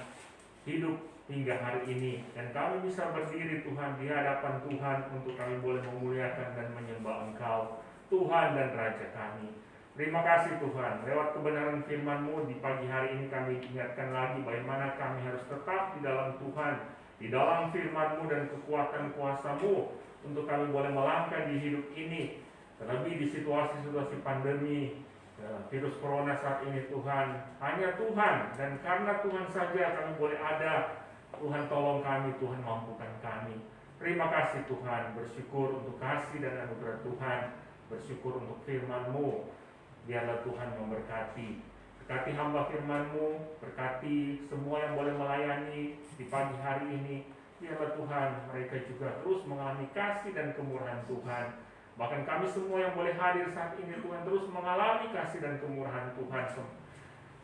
hidup hingga hari ini. Dan kami bisa berdiri Tuhan di hadapan Tuhan untuk kami boleh memuliakan dan menyembah Engkau, Tuhan dan Raja kami. Terima kasih Tuhan, lewat kebenaran firman-Mu di pagi hari ini kami ingatkan lagi bagaimana kami harus tetap di dalam Tuhan, di dalam firman-Mu dan kekuatan kuasa-Mu untuk kami boleh melangkah di hidup ini. Terlebih di situasi-situasi pandemi virus corona saat ini Tuhan, hanya Tuhan dan karena Tuhan saja kami boleh ada. Tuhan tolong kami, Tuhan mampukan kami. Terima kasih Tuhan, bersyukur untuk kasih dan anugerah Tuhan, bersyukur untuk firman-Mu. Biarlah Tuhan memberkati, berkati hamba firman-Mu, berkati semua yang boleh melayani di pagi hari ini. Biarlah Tuhan mereka juga terus mengalami kasih dan kemurahan Tuhan. Bahkan kami semua yang boleh hadir saat ini Tuhan terus mengalami kasih dan kemurahan Tuhan.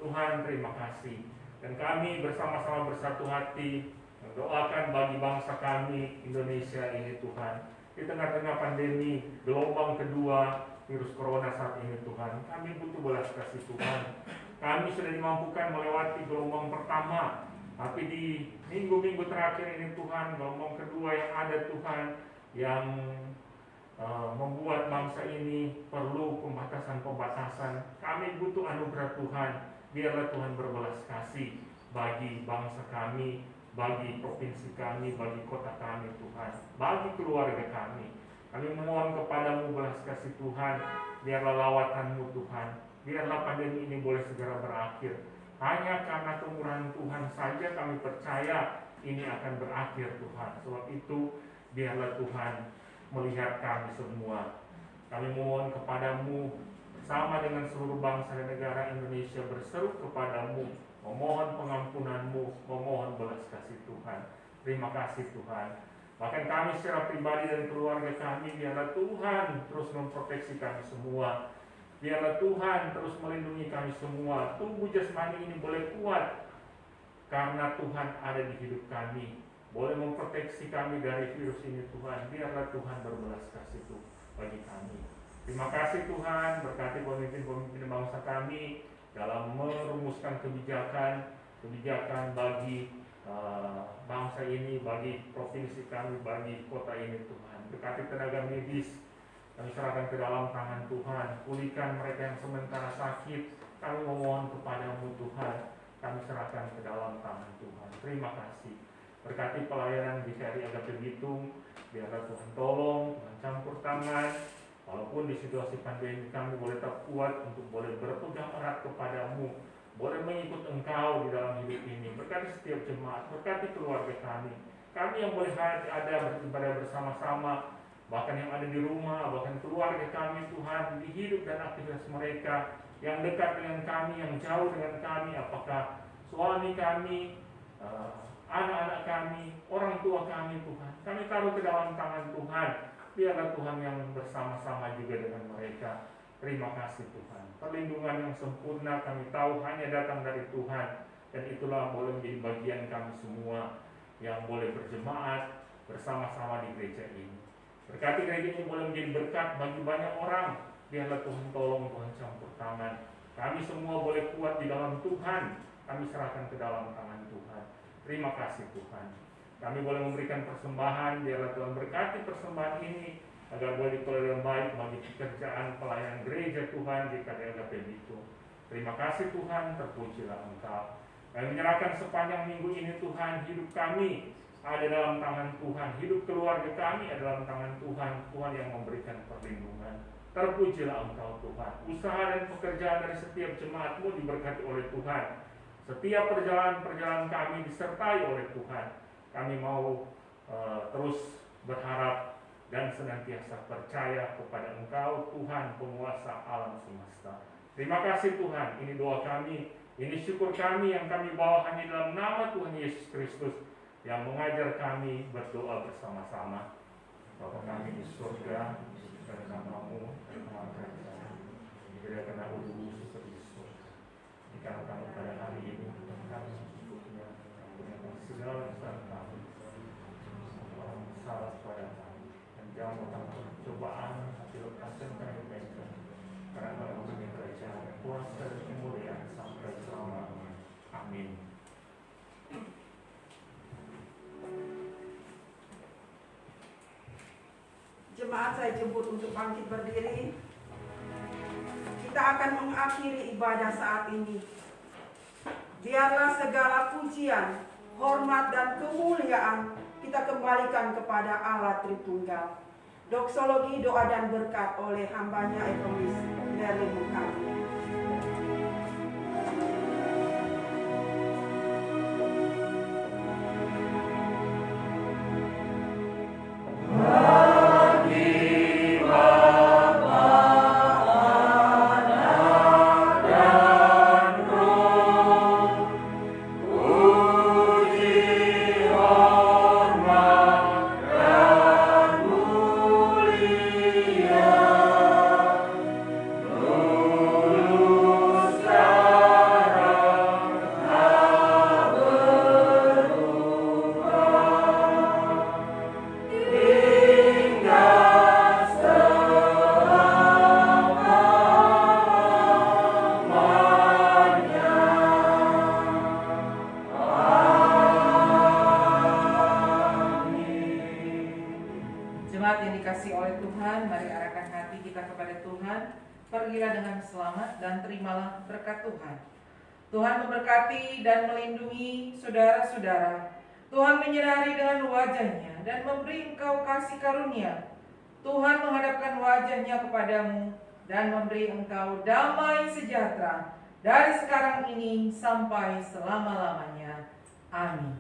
Tuhan terima kasih. Dan kami bersama-sama bersatu hati mendoakan bagi bangsa kami Indonesia ini Tuhan. Di tengah-tengah pandemi gelombang kedua virus corona saat ini Tuhan, kami butuh belas kasih Tuhan. Kami sudah dimampukan melewati gelombang pertama, tapi di minggu-minggu terakhir ini Tuhan, gelombang kedua yang ada Tuhan, yang membuat bangsa ini perlu pembatasan-pembatasan. Kami butuh anugerah Tuhan. Biarlah Tuhan berbelas kasih bagi bangsa kami, bagi provinsi kami, bagi kota kami Tuhan, bagi keluarga kami. Kami memohon kepadamu belas kasih Tuhan, biarlah lawatan-Mu Tuhan, biarlah pandemi ini boleh segera berakhir. Hanya karena kemurahan Tuhan saja kami percaya ini akan berakhir Tuhan. Sebab itu biarlah Tuhan melihat kami semua. Kami mohon kepadamu sama dengan seluruh bangsa dan negara Indonesia berseru kepadamu, memohon pengampunan-Mu, memohon belas kasih Tuhan. Terima kasih Tuhan. Bahkan kami secara pribadi dan keluarga kami, biarlah Tuhan terus memproteksi kami semua. Biarlah Tuhan terus melindungi kami semua. Tubuh jasmani ini boleh kuat karena Tuhan ada di hidup kami, boleh memproteksi kami dari virus ini Tuhan. Biarlah Tuhan berbelas kasih itu bagi kami. Terima kasih Tuhan, berkati pemimpin-pemimpin bangsa kami dalam merumuskan kebijakan bagi bangsa ini, bagi provinsi kami, bagi kota ini Tuhan. Berkati tenaga medis, kami serahkan ke dalam tangan Tuhan. Pulihkan mereka yang sementara sakit, kami memohon kepadamu Tuhan. Kami serahkan ke dalam tangan Tuhan. Terima kasih. Berkati pelayanan di KRI Agape Bitung, biarlah Tuhan tolong, Tuhan campur tangan. Walaupun di situasi pandemi kami boleh tetap kuat untuk boleh berpegang erat kepadamu, boleh mengikut Engkau di dalam hidup ini. Berkati setiap jemaat, berkati keluarga kami. Kami yang boleh ada beribadah bersama-sama, bahkan yang ada di rumah, bahkan keluarga kami Tuhan, di hidup dan aktivitas mereka, yang dekat dengan kami, yang jauh dengan kami, apakah suami kami, anak-anak kami, orang tua kami Tuhan. Kami taruh ke dalam tangan Tuhan. Biarlah Tuhan yang bersama-sama juga dengan mereka. Terima kasih Tuhan. Perlindungan yang sempurna kami tahu hanya datang dari Tuhan. Dan itulah boleh menjadi bagian kami semua yang boleh berjemaat bersama-sama di gereja ini. Berkati gereja ini boleh menjadi berkat bagi banyak orang. Biarlah Tuhan tolong, Tuhan campur tangan. Kami semua boleh kuat di dalam Tuhan. Kami serahkan ke dalam tangan Tuhan. Terima kasih Tuhan. Kami boleh memberikan persembahan. Biarlah Tuhan berkati persembahan ini agar boleh dikelola dengan baik bagi pekerjaan pelayanan gereja Tuhan di KRI Agape Bitung. Terima kasih Tuhan, terpujilah Engkau. Kami menyerahkan sepanjang minggu ini Tuhan, hidup kami ada dalam tangan Tuhan, hidup keluarga kami ada dalam tangan Tuhan. Tuhan yang memberikan perlindungan. Terpujilah Engkau Tuhan. Usaha dan pekerjaan dari setiap jemaat-Mu diberkati oleh Tuhan. Setiap perjalanan kami disertai oleh Tuhan. Kami mau terus berharap dan senantiasa percaya kepada Engkau Tuhan penguasa alam semesta. Terima kasih Tuhan, ini doa kami, ini syukur kami yang kami bawa hanya dalam nama Tuhan Yesus Kristus yang mengajar kami berdoa bersama-sama. Bapa kami di surga, dan nama-Mu, nama kerajaan, diberikan dulu seperti surga. Jika kami pada hari ini, Tuhan kami cukupnya, ampunilah segala kesalahan kami, salah kepada kami, dan jangan membawa cobaan, tapi lepaskan kami dari karena Engkau punya kerajaan, kuasa dan kemuliaan sampai selama-lamanya. Amin. Jemaat saya jemput untuk bangkit berdiri. Kita akan mengakhiri ibadah saat ini. Biarlah segala pujian, hormat dan kemuliaan kita kembalikan kepada Allah Tritunggal. Doksologi doa dan berkat oleh hambanya Ekomis Merlin Mukami. Tuhan memberkati dan melindungi saudara-saudara. Tuhan menyinari dengan wajah-Nya dan memberi engkau kasih karunia. Tuhan menghadapkan wajah-Nya kepadamu dan memberi engkau damai sejahtera dari sekarang ini sampai selama-lamanya. Amin.